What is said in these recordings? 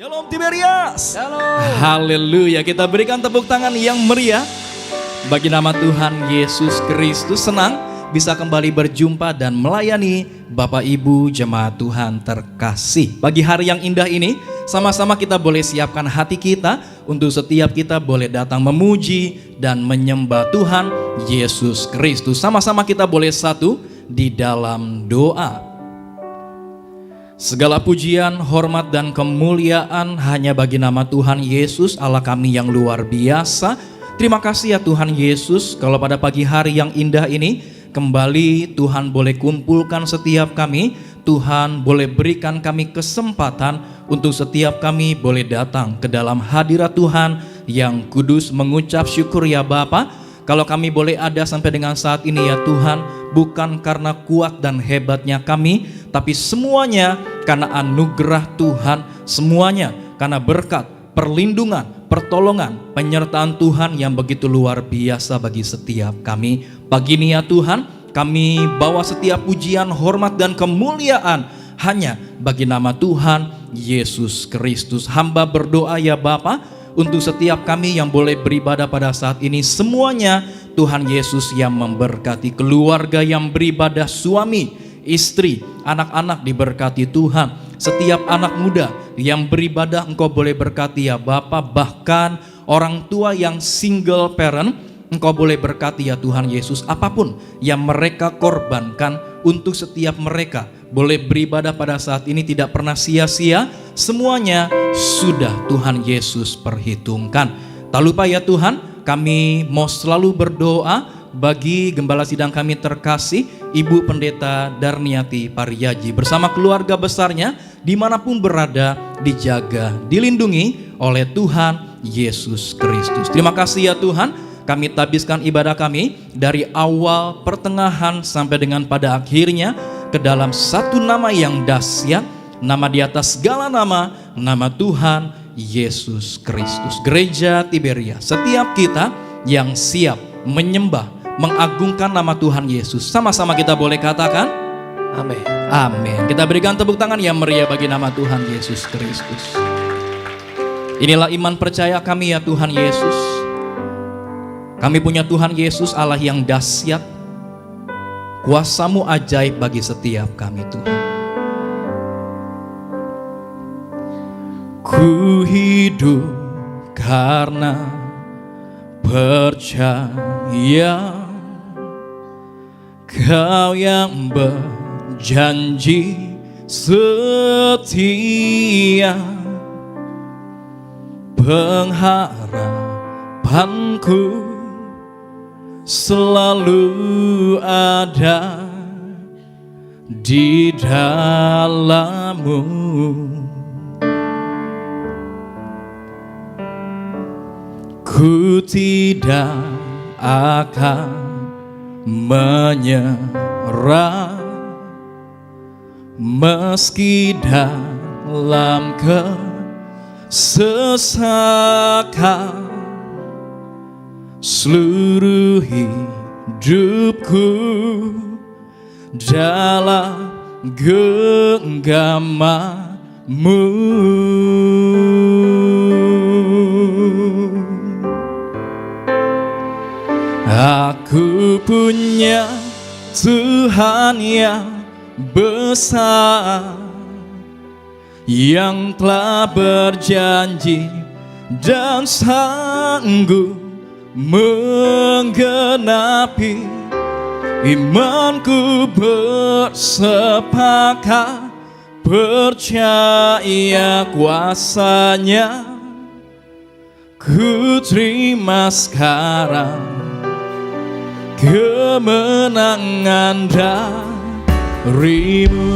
Shalom Tiberias. Shalom. Haleluya, kita berikan tepuk tangan yang meriah bagi nama Tuhan Yesus Kristus. Senang bisa kembali berjumpa dan melayani Bapak Ibu jemaat Tuhan terkasih. Pagi hari yang indah ini, sama-sama kita boleh siapkan hati kita untuk setiap kita boleh datang memuji dan menyembah Tuhan Yesus Kristus. Sama-sama kita boleh satu di dalam doa. Segala pujian, hormat, dan kemuliaan hanya bagi nama Tuhan Yesus, Allah kami yang luar biasa. Terima kasih ya Tuhan Yesus, kalau pada pagi hari yang indah ini, kembali Tuhan boleh kumpulkan setiap kami. Tuhan boleh berikan kami kesempatan untuk setiap kami boleh datang ke dalam hadirat Tuhan yang kudus, mengucap syukur ya Bapa. Kalau kami boleh ada sampai dengan saat ini ya Tuhan, bukan karena kuat dan hebatnya kami, tapi semuanya karena anugerah Tuhan, semuanya karena berkat, perlindungan, pertolongan, penyertaan Tuhan yang begitu luar biasa bagi setiap kami. Pagi ini ya Tuhan, kami bawa setiap pujian, hormat, dan kemuliaan hanya bagi nama Tuhan Yesus Kristus. Hamba berdoa ya Bapa, untuk setiap kami yang boleh beribadah pada saat ini, semuanya Tuhan Yesus yang memberkati. Keluarga yang beribadah, suami, istri, anak-anak diberkati Tuhan. Setiap anak muda yang beribadah Engkau boleh berkati ya Bapa. Bahkan orang tua yang single parent, Engkau boleh berkati ya Tuhan Yesus. Apapun yang mereka korbankan untuk setiap mereka boleh beribadah pada saat ini tidak pernah sia-sia. Semuanya sudah Tuhan Yesus perhitungkan. Tak lupa ya Tuhan, kami mau selalu berdoa bagi gembala sidang kami terkasih, Ibu Pendeta Darniati Pariyaji bersama keluarga besarnya, dimanapun berada, dijaga, dilindungi oleh Tuhan Yesus Kristus. Terima kasih ya Tuhan, kami tabiskan ibadah kami dari awal, pertengahan, sampai dengan pada akhirnya ke dalam satu nama yang dahsyat, nama di atas segala nama, nama Tuhan Yesus Kristus. Gereja Tiberias, setiap kita yang siap menyembah, mengagungkan nama Tuhan Yesus, sama-sama kita boleh katakan Amin. amin. Kita berikan tepuk tangan yang meriah bagi nama Tuhan Yesus Kristus. Inilah iman percaya kami ya Tuhan Yesus. Kami punya Tuhan Yesus, Allah yang dahsyat. Kuasa-Mu ajaib bagi setiap kami Tuhan. Ku hidup karena percaya Kau yang berjanji setia, pengharapanku selalu ada di dalam-Mu. Ku tidak akan menyerah meski dalam kesesakan. Seluruh hidupku dalam genggaman-Mu. Aku punya Tuhan yang besar, yang telah berjanji dan sanggup menggenapi. Imanku bersepakat, percaya kuasa-Nya. Ku terima sekarang kemenangan dari-Mu.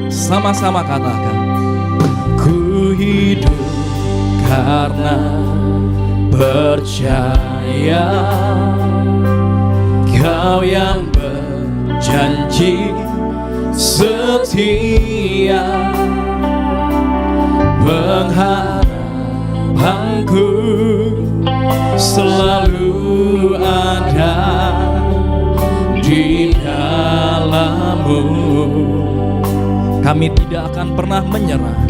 Sama-sama katakan, ku hidup karena percaya Kau yang berjanji setia, pengharapanku selalu ada di dalam-Mu. kami tidak akan pernah menyerah.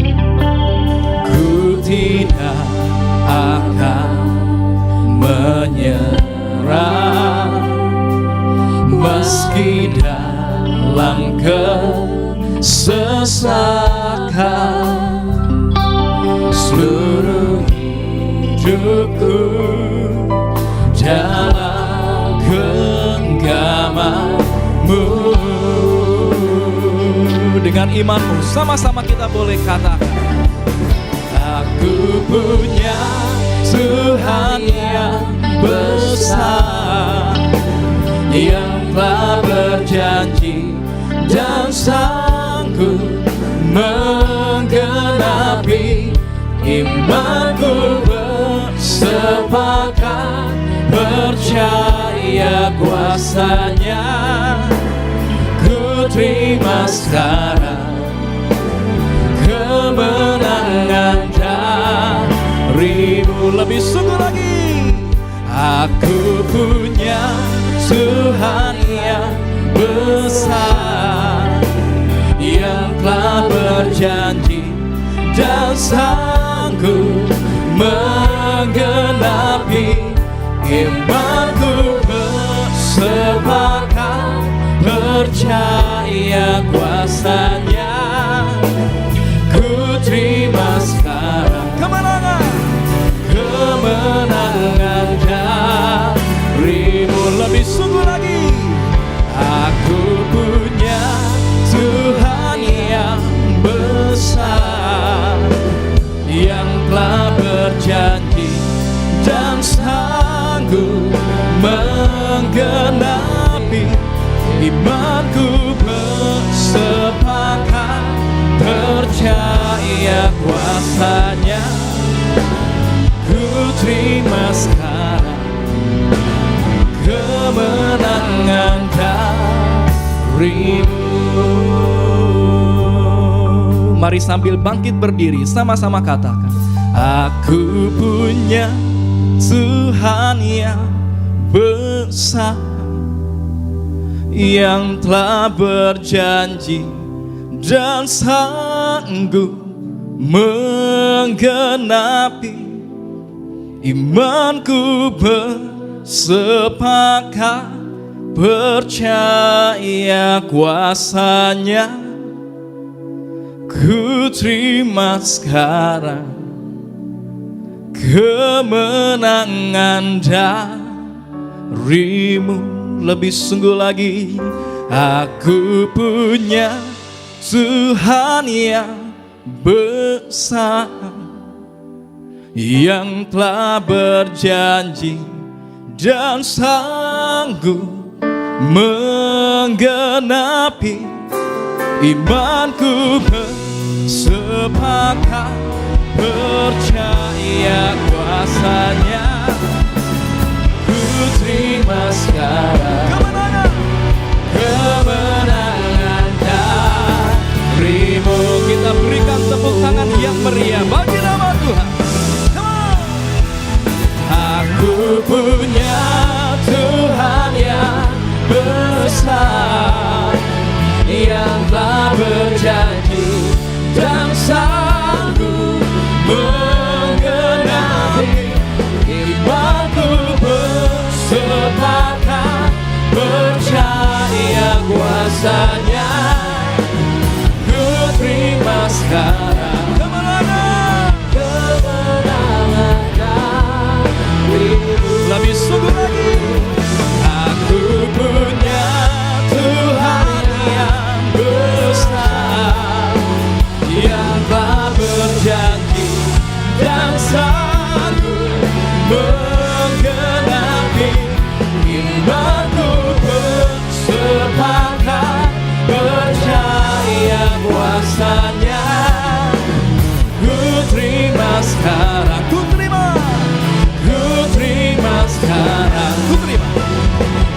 Ku tidak akan menyerah, meski dalam kesesakan. Seluruh hidupku dalam genggamanmu. Dengan imanmu sama-sama kita boleh katakan, aku punya Tuhan yang besar, yang telah berjanji dan sanggup menggenapi. Imanku bersepakat, percaya kuasanya. Ku terima sekarang kemenangan darimu. Lebih sungguh lagi, aku punya Tuhan yang besar, yang telah berjanji dan sanggup menggenapi. Imanku bersepakat, percaya kuasanya. Ku terima sekarang kemenangan darimu. Lebih sungguh lagi, aku punya Tuhan yang besar, yang telah berjanji dan sanggup menggenapi. Imanku bersepakat, percaya kuasanya. Ku terima sekarang kemenangan darimu. Mari sambil bangkit berdiri, sama-sama katakan, aku punya Tuhan yang besar, yang telah berjanji dan sanggup menggenapi. Imanku bersepakat, percaya kuasanya. Ku terima sekarang kemenangan darimu. Lebih sungguh lagi, aku punya Tuhan yang besar, yang telah berjanji dan sanggup menggenapi. Imanku bersepakat, percaya kuasanya. Ku terima sekarang kemenangan darimu. Kita berikan tepuk tangan yang meriah bagi nama Tuhan. Aku punya Tuhan yang besar, yang telah berjanji dan sanggup menggenapi. Imanku bersepakat, percaya kuasanya. Ku terima sekarang kemenangan darimu. Lebih sungguh lagi, aku punya Tuhan yang besar, yang telah berjanji dan sanggup menggenapi. Imanku bersepakat, percaya kuasanya. Ku terima sekarang, ku terima sekarang,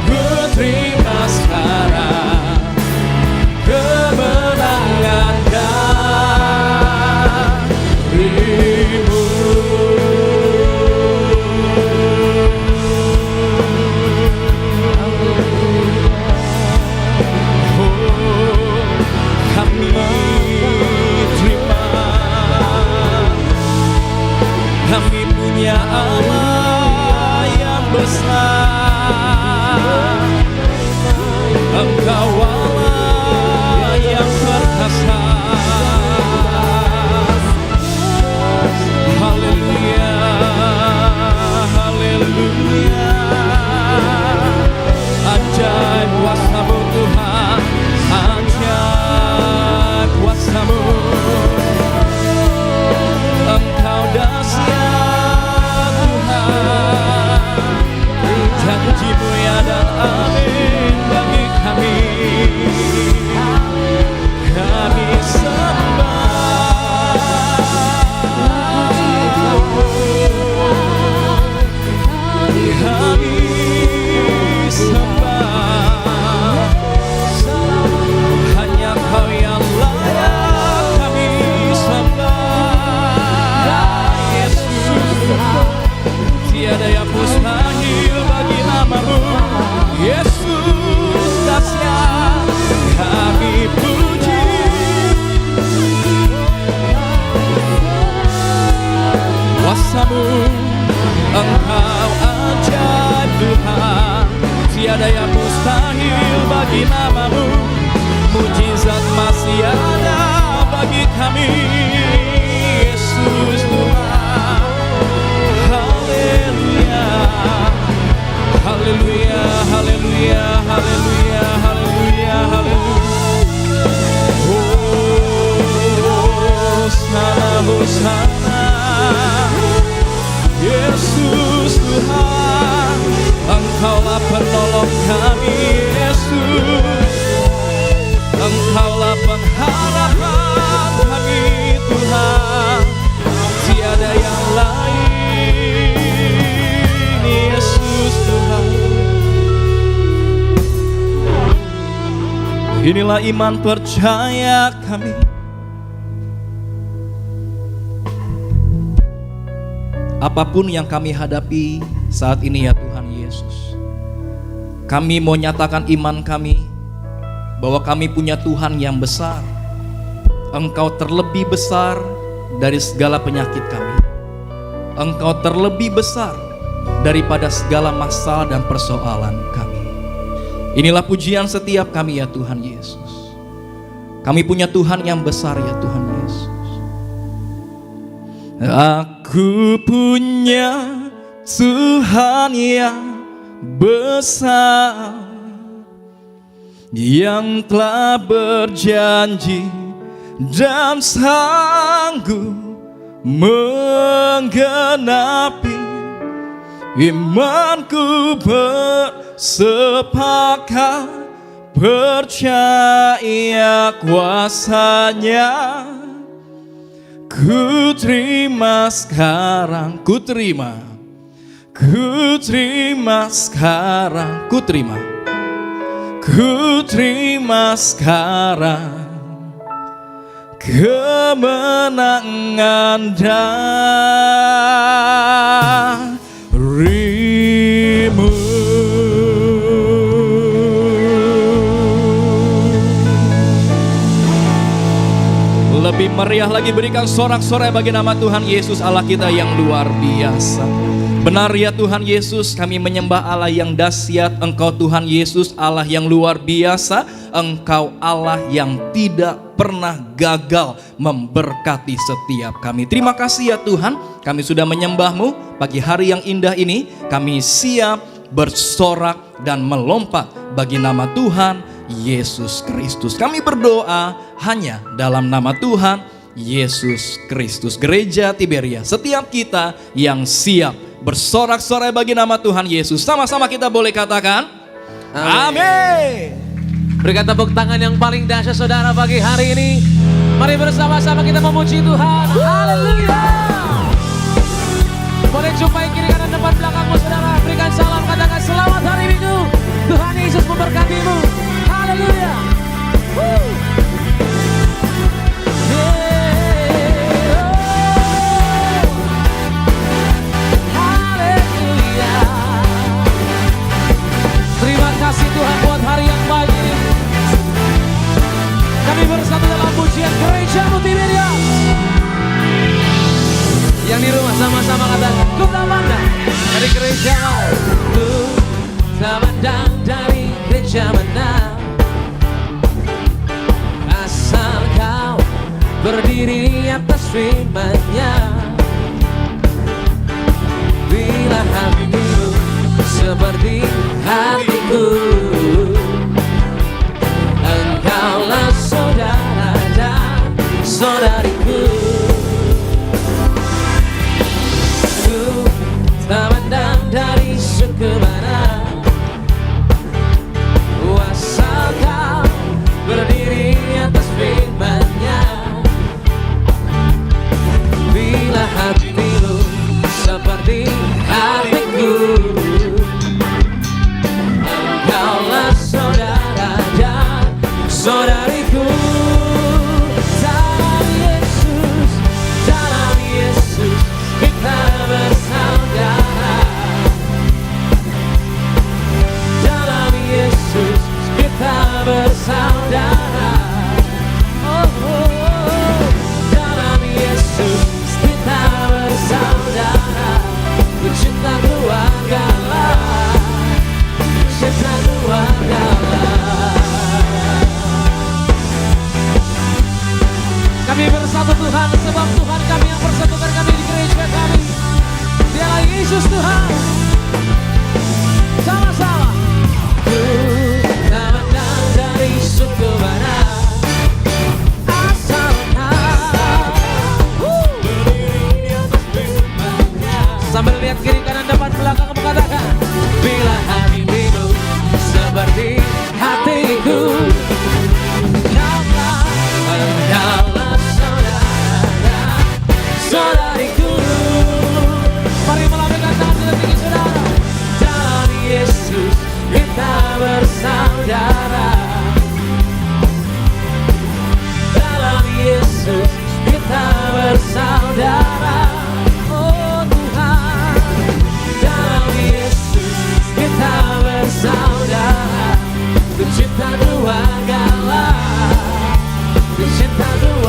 ku terima sekarang kemenangan darimu. Oh, kami Inilah iman percaya kami. Apapun yang kami hadapi saat ini ya Tuhan Yesus, kami mau nyatakan iman kami bahwa kami punya Tuhan yang besar. Engkau terlebih besar dari segala penyakit kami. Engkau terlebih besar daripada segala masalah dan persoalan kami. Inilah pujian setiap kami ya Tuhan Yesus. Kami punya Tuhan yang besar ya Tuhan Yesus. Aku punya Tuhan yang besar, yang telah berjanji dan sanggup menggenapi. Imanku bersepakat percaya kuasanya. Ku terima sekarang, ku terima sekarang, ku terima sekarang kemenangan darimu. Lebih meriah lagi berikan sorak-sorai bagi nama Tuhan Yesus Allah kita yang luar biasa. Benar ya Tuhan Yesus, kami menyembah Allah yang dahsyat. Engkau Tuhan Yesus Allah yang luar biasa. Engkau Allah yang tidak pernah gagal memberkati setiap kami. Terima kasih ya Tuhan, kami sudah menyembah-Mu pagi hari yang indah ini. Kami siap bersorak dan melompat bagi nama Tuhan Yesus Kristus. Kami berdoa hanya dalam nama Tuhan Yesus Kristus. Gereja Tiberia, setiap kita yang siap bersorak-sorai bagi nama Tuhan Yesus, sama-sama kita boleh katakan amin. Berikan tepuk tangan yang paling dahsyat saudara pagi hari ini. Mari bersama-sama kita memuji Tuhan. Haleluya. Boleh jumpai kiri kanan depan belakangmu saudara. Berikan salam, katakan selamat hari Minggu. Tuhan Yesus memberkatimu. Haleluya. Haleluya. Terima kasih Tuhan buat hari yang baik ini. Kami bersatu dalam pujian Gereja Tiberia. Yang di rumah sama-sama katakan, ku tak pandang dari gereja mana, ku tak pandang dari gereja mana, asal kau berdiri di atas firman-Nya. Bila hatimu seperti hatiku, engkaulah saudara dan saudariku. Ku tak pandang dari suku mana, asal kau berdiri di atas firman-Nya. Bila hatimu seperti hatiku, engkaulah saudara dan saudariku. Dalam Yesus kita bersaudara. Dalam Yesus kita bersaudara. Oh, oh. Dalam Yesus kita bersaudara. Cinta keluarga lah, cinta keluarga lah. Kami bersatu Tuhan, sebab Tuhan kami yang persatukan kami di gereja kami. Dialah Yesus Tuhan. Sama-sama. Ku tak pandang dari suku mana, asal kau berdiri di atas firman-Nya. Sambil lihat kiri kanan depan belakang kamu katakan, bila hatimu seperti hatiku, engkaulah saudara, saudariku. Mari melambaikan tangan kita tinggi saudara. Dalam Yesus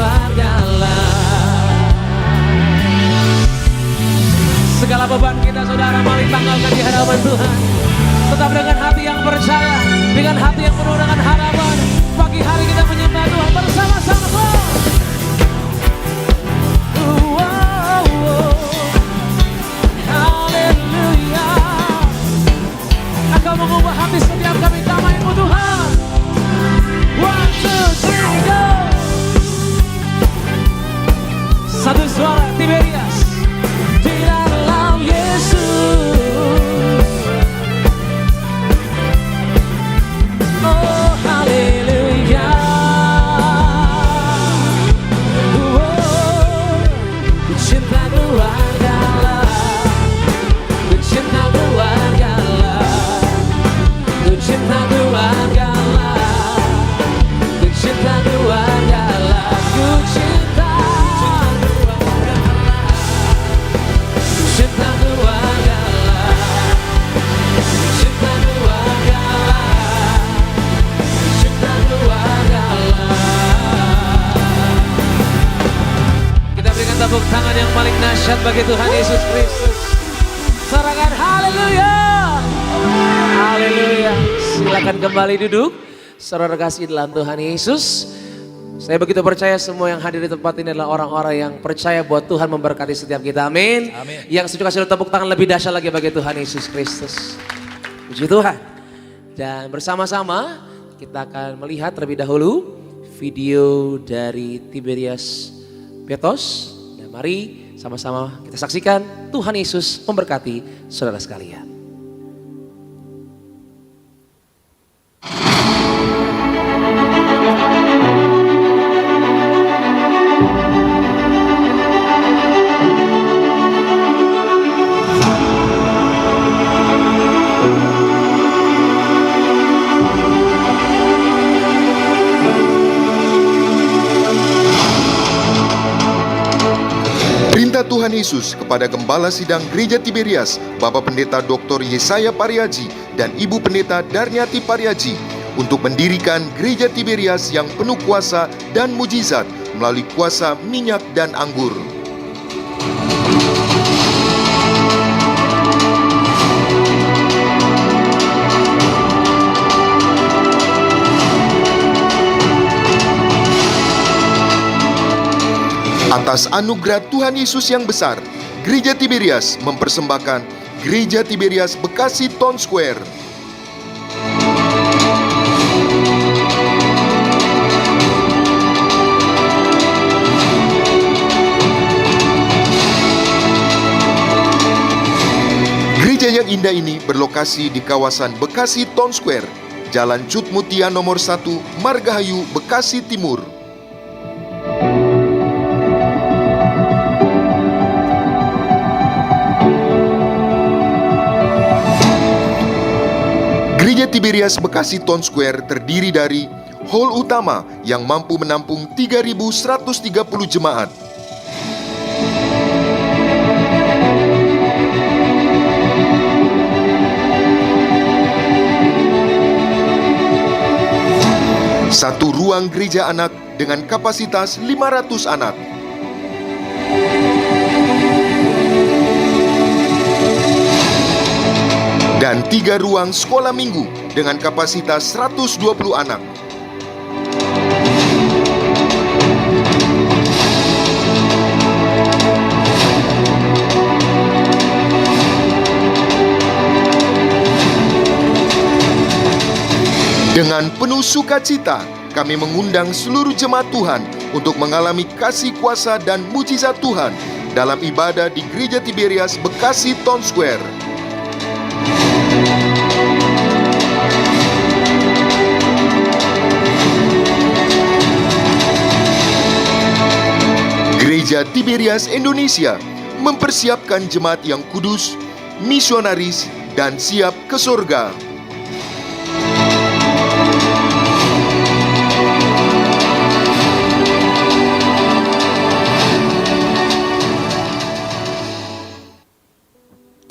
keluargalah. Segala beban kita saudara mari tanggalkan di hadapan Tuhan. Tetap dengan hati yang percaya, dengan hati yang penuh dengan harapan. Pagi hari kita menyembah Tuhan bersama-sama. Haleluya. Engkau mengubah hati setiap kami damai-Mu Tuhan. 1, 2, 3, go. Satu suara Tiberias. Di dalam Yesus. Oh haleluya. Ku cinta keluargalah. Ku cinta keluargalah. Ku cinta keluargalah. Ku cinta keluargalah. Ku cinta cinta keluargalah, cinta keluargalah, cinta keluargalah. Kita berikan tepuk tangan yang paling dahsyat bagi Tuhan Yesus Kristus. Sorakan haleluya, haleluya. Silakan kembali duduk, saudara kasih dalam Tuhan Yesus. Saya begitu percaya semua yang hadir di tempat ini adalah orang-orang yang percaya bahwa Tuhan memberkati setiap kita. Amin. Amin. Yang setuju kasih tepuk tangan lebih dahsyat lagi bagi Tuhan Yesus Kristus. Puji Tuhan. Dan bersama-sama kita akan melihat terlebih dahulu video dari Tiberias Petos. Dan mari sama-sama kita saksikan Tuhan Yesus memberkati saudara sekalian. Perintah Tuhan Yesus kepada Gembala Sidang Gereja Tiberias, Bapak Pendeta Dr. Yesaya Pariaji dan Ibu Pendeta Darniati Pariaji untuk mendirikan Gereja Tiberias yang penuh kuasa dan mujizat melalui kuasa minyak dan anggur. Atas anugerah Tuhan Yesus yang besar, Gereja Tiberias mempersembahkan Gereja Tiberias Bekasi Town Square. Gereja yang indah ini berlokasi di kawasan Bekasi Town Square, Jalan Cut Mutia nomor 1, Margahayu, Bekasi Timur. Gereja Tiberias Bekasi Town Square terdiri dari hall utama yang mampu menampung 3.130 jemaat. Satu ruang gereja anak dengan kapasitas 500 anak. Dan 3 ruang sekolah minggu dengan kapasitas 120 anak. Dengan penuh sukacita, kami mengundang seluruh jemaat Tuhan untuk mengalami kasih kuasa dan mujizat Tuhan dalam ibadah di Gereja Tiberias Bekasi Town Square. Gereja Tiberias Indonesia mempersiapkan jemaat yang kudus, misionaris, dan siap ke surga.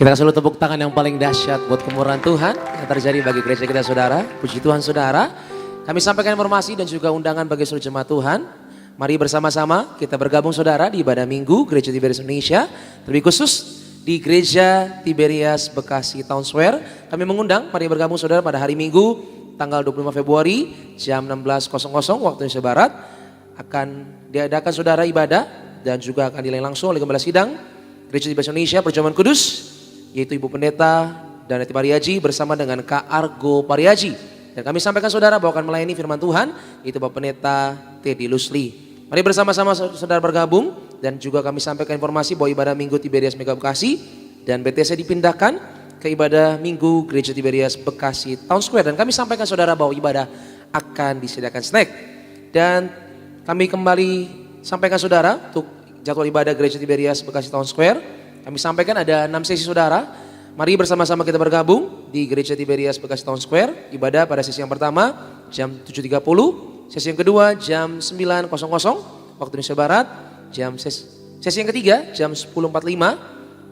Kita kasih tepuk tangan yang paling dahsyat buat kemurahan Tuhan yang terjadi bagi gereja kita saudara. Puji Tuhan saudara. Kami sampaikan informasi dan juga undangan bagi seluruh jemaat Tuhan Mari bersama-sama kita bergabung saudara di ibadah Minggu Gereja Tiberias Indonesia. Terlebih khusus di Gereja Tiberias Bekasi Town Square. Kami mengundang mari bergabung saudara pada hari Minggu tanggal 25 Februari jam 16.00 waktu Indonesia Barat. Akan diadakan saudara ibadah dan juga akan dilayani langsung oleh Gembala Sidang Gereja Tiberias Indonesia Perjamuan Kudus, yaitu Ibu Pendeta Darniati Pariaji bersama dengan Kak Argo Pariaji. Dan kami sampaikan saudara bahwa akan melayani firman Tuhan, yaitu Bapak Pendeta Teddy Lusli. Mari bersama-sama saudara bergabung dan juga kami sampaikan informasi bahwa ibadah Minggu Tiberias Mega Bekasi dan BTC dipindahkan ke ibadah Minggu Gereja Tiberias Bekasi Town Square. Dan kami sampaikan saudara bahwa ibadah akan disediakan snack. Dan kami kembali sampaikan saudara untuk jadwal ibadah Gereja Tiberias Bekasi Town Square. Kami sampaikan ada 6 sesi saudara. Mari bersama-sama kita bergabung di Gereja Tiberias Bekasi Town Square. Ibadah pada sesi yang pertama jam 7.30. Sesi yang kedua jam 9.00 waktu Indonesia Barat. Sesi yang ketiga jam 10.45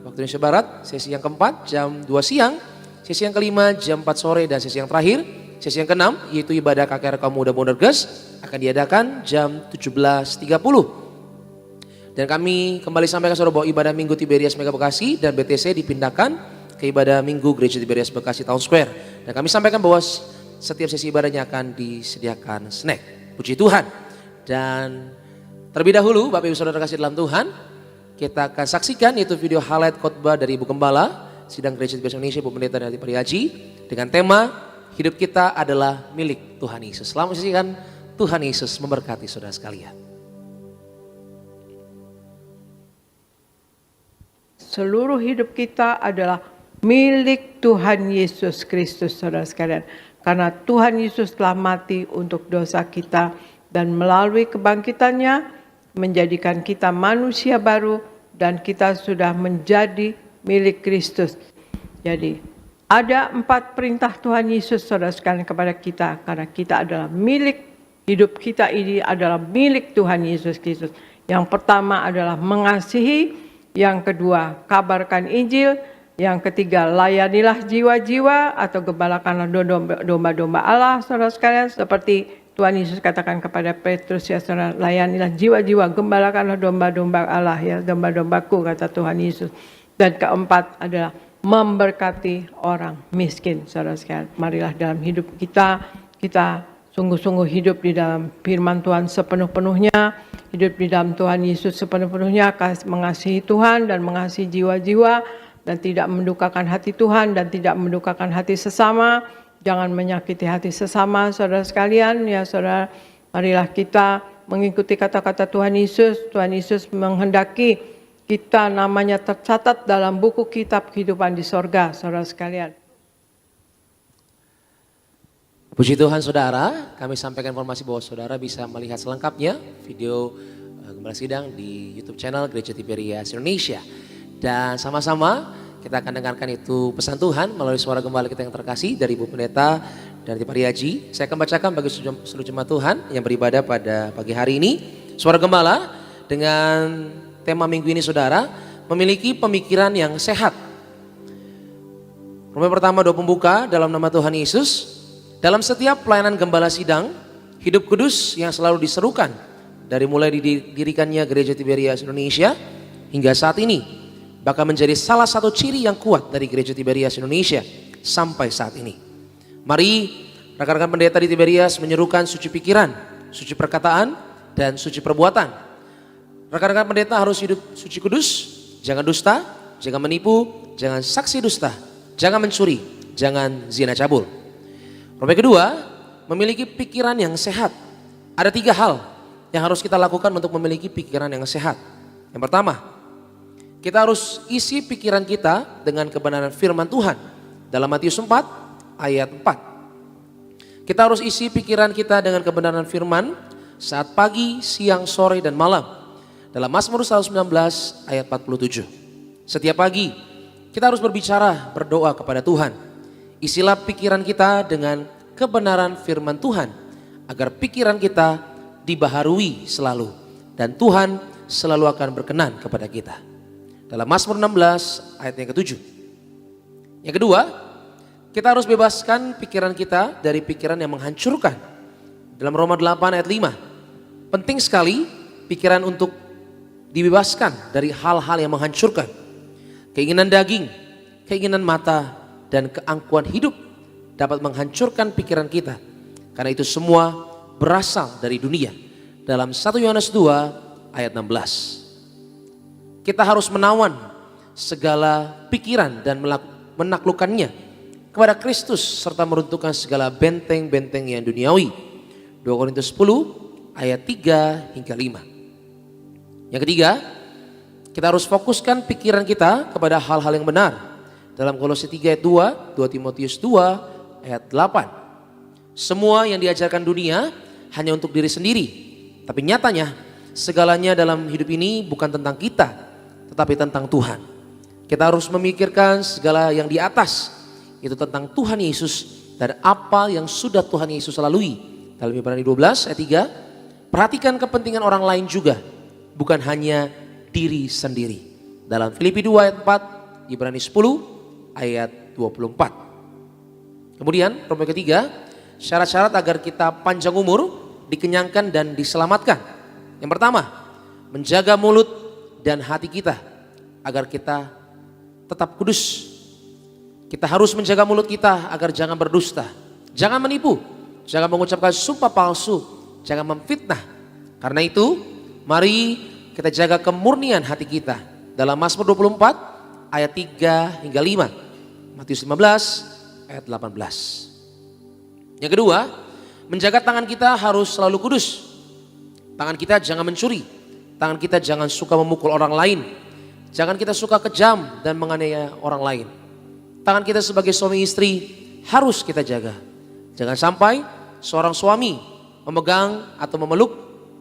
waktu Indonesia Barat. Sesi yang keempat jam 2 siang. Sesi yang kelima jam 4 sore dan sesi yang terakhir, sesi yang keenam yaitu ibadah KKR Kaum Muda Bonderges akan diadakan jam 17.30. Dan kami kembali sampaikan saudara bahwa ibadah Minggu Tiberias Mega Bekasi dan BTC dipindahkan ke ibadah Minggu Gereja Tiberias Bekasi Town Square. Dan kami sampaikan bahwa setiap sesi ibadahnya akan disediakan snack. Puji Tuhan. Dan terlebih dahulu Bapak Ibu Saudara kasih dalam Tuhan, kita akan saksikan yaitu video highlight khotbah dari Ibu Gembala Sidang Gereja Tiberias Indonesia Ibu Pendeta Darniati Pariaji dengan tema hidup kita adalah milik Tuhan Yesus. Selamat menyaksikan. Tuhan Yesus memberkati saudara sekalian. Seluruh hidup kita adalah milik Tuhan Yesus Kristus saudara sekalian. Karena Tuhan Yesus telah mati untuk dosa kita dan melalui kebangkitannya menjadikan kita manusia baru dan kita sudah menjadi milik Kristus. Jadi ada 4 perintah Tuhan Yesus saudara sekalian kepada kita karena kita adalah milik, hidup kita ini adalah milik Tuhan Yesus Kristus. Yang pertama adalah mengasihi, yang kedua kabarkan Injil, yang ketiga, layanilah jiwa-jiwa atau gembalakanlah domba-domba Allah, saudara sekalian. Seperti Tuhan Yesus katakan kepada Petrus, ya saudara, layanilah jiwa-jiwa, gembalakanlah domba-domba Allah, ya domba-dombaku, kata Tuhan Yesus. Dan keempat adalah memberkati orang miskin, saudara sekalian. Marilah dalam hidup kita sungguh-sungguh hidup di dalam firman Tuhan sepenuh-penuhnya, hidup di dalam Tuhan Yesus sepenuh-penuhnya, mengasihi Tuhan dan mengasihi jiwa-jiwa, dan tidak mendukakan hati Tuhan dan tidak mendukakan hati sesama. Jangan menyakiti hati sesama saudara sekalian. Ya saudara, marilah kita mengikuti kata-kata Tuhan Yesus. Tuhan Yesus menghendaki kita namanya tercatat dalam buku kitab kehidupan di sorga saudara sekalian. Puji Tuhan saudara, kami sampaikan informasi bahwa saudara bisa melihat selengkapnya video Gembala Sidang di YouTube channel Gereja Tiberias Indonesia. Dan sama-sama kita akan dengarkan itu pesan Tuhan melalui suara gembala kita yang terkasih dari Ibu Pendeta Darniati Pariaji. Saya akan bacakan bagi seluruh jemaat Tuhan yang beribadah pada pagi hari ini. Suara gembala dengan tema minggu ini saudara, memiliki pemikiran yang sehat. Roma pertama 2 pembuka dalam nama Tuhan Yesus. Dalam setiap pelayanan gembala sidang, hidup kudus yang selalu diserukan dari mulai didirikannya Gereja Tiberias Indonesia hingga saat ini, bahkan menjadi salah satu ciri yang kuat dari Gereja Tiberias Indonesia sampai saat ini. Mari rekan-rekan pendeta di Tiberias menyerukan suci pikiran, suci perkataan, dan suci perbuatan. Rekan-rekan pendeta harus hidup suci kudus, jangan dusta, jangan menipu, jangan saksi dusta, jangan mencuri, jangan zina cabul. Roma kedua, memiliki pikiran yang sehat. Ada 3 hal yang harus kita lakukan untuk memiliki pikiran yang sehat. Yang pertama, kita harus isi pikiran kita dengan kebenaran firman Tuhan. Dalam Matius 4 ayat 4. Kita harus isi pikiran kita dengan kebenaran firman saat pagi, siang, sore, dan malam. Dalam Mazmur 119 ayat 47. Setiap pagi kita harus berbicara, berdoa kepada Tuhan. Isilah pikiran kita dengan kebenaran firman Tuhan agar pikiran kita dibaharui selalu dan Tuhan selalu akan berkenan kepada kita. Dalam Mazmur 16 ayat yang ke-7. Yang kedua, kita harus bebaskan pikiran kita dari pikiran yang menghancurkan. Dalam Roma 8 ayat 5. Penting sekali pikiran untuk dibebaskan dari hal-hal yang menghancurkan. Keinginan daging, keinginan mata, dan keangkuhan hidup dapat menghancurkan pikiran kita. Karena itu semua berasal dari dunia. Dalam 1 Yohanes 2 ayat 16. Kita harus menawan segala pikiran dan menaklukkannya kepada Kristus serta meruntuhkan segala benteng-benteng yang duniawi. 2 Korintus 10 ayat 3 hingga 5. Yang ketiga, kita harus fokuskan pikiran kita kepada hal-hal yang benar. Dalam Kolose 3 ayat 2, 2 Timotius 2 ayat 8. Semua yang diajarkan dunia hanya untuk diri sendiri. Tapi nyatanya segalanya dalam hidup ini bukan tentang kita, tetapi tentang Tuhan. Kita harus memikirkan segala yang di atas, itu tentang Tuhan Yesus dan apa yang sudah Tuhan Yesus lalui. Dalam Ibrani 12 ayat 3, perhatikan kepentingan orang lain juga, bukan hanya diri sendiri. Dalam Filipi 2 ayat 4, Ibrani 10 ayat 24. Kemudian problem ketiga, syarat-syarat agar kita panjang umur, dikenyangkan dan diselamatkan. Yang pertama, menjaga mulut dan hati kita agar kita tetap kudus. Kita harus menjaga mulut kita agar jangan berdusta, jangan menipu, jangan mengucapkan sumpah palsu, jangan memfitnah. Karena itu, mari kita jaga kemurnian hati kita. Dalam Mazmur 24 ayat 3 hingga 5, Matius 15 ayat 18. Yang kedua, menjaga tangan kita harus selalu kudus. Tangan kita jangan mencuri, tangan kita jangan suka memukul orang lain, jangan kita suka kejam dan menganiaya orang lain. Tangan kita sebagai suami istri harus kita jaga. Jangan sampai seorang suami memegang atau memeluk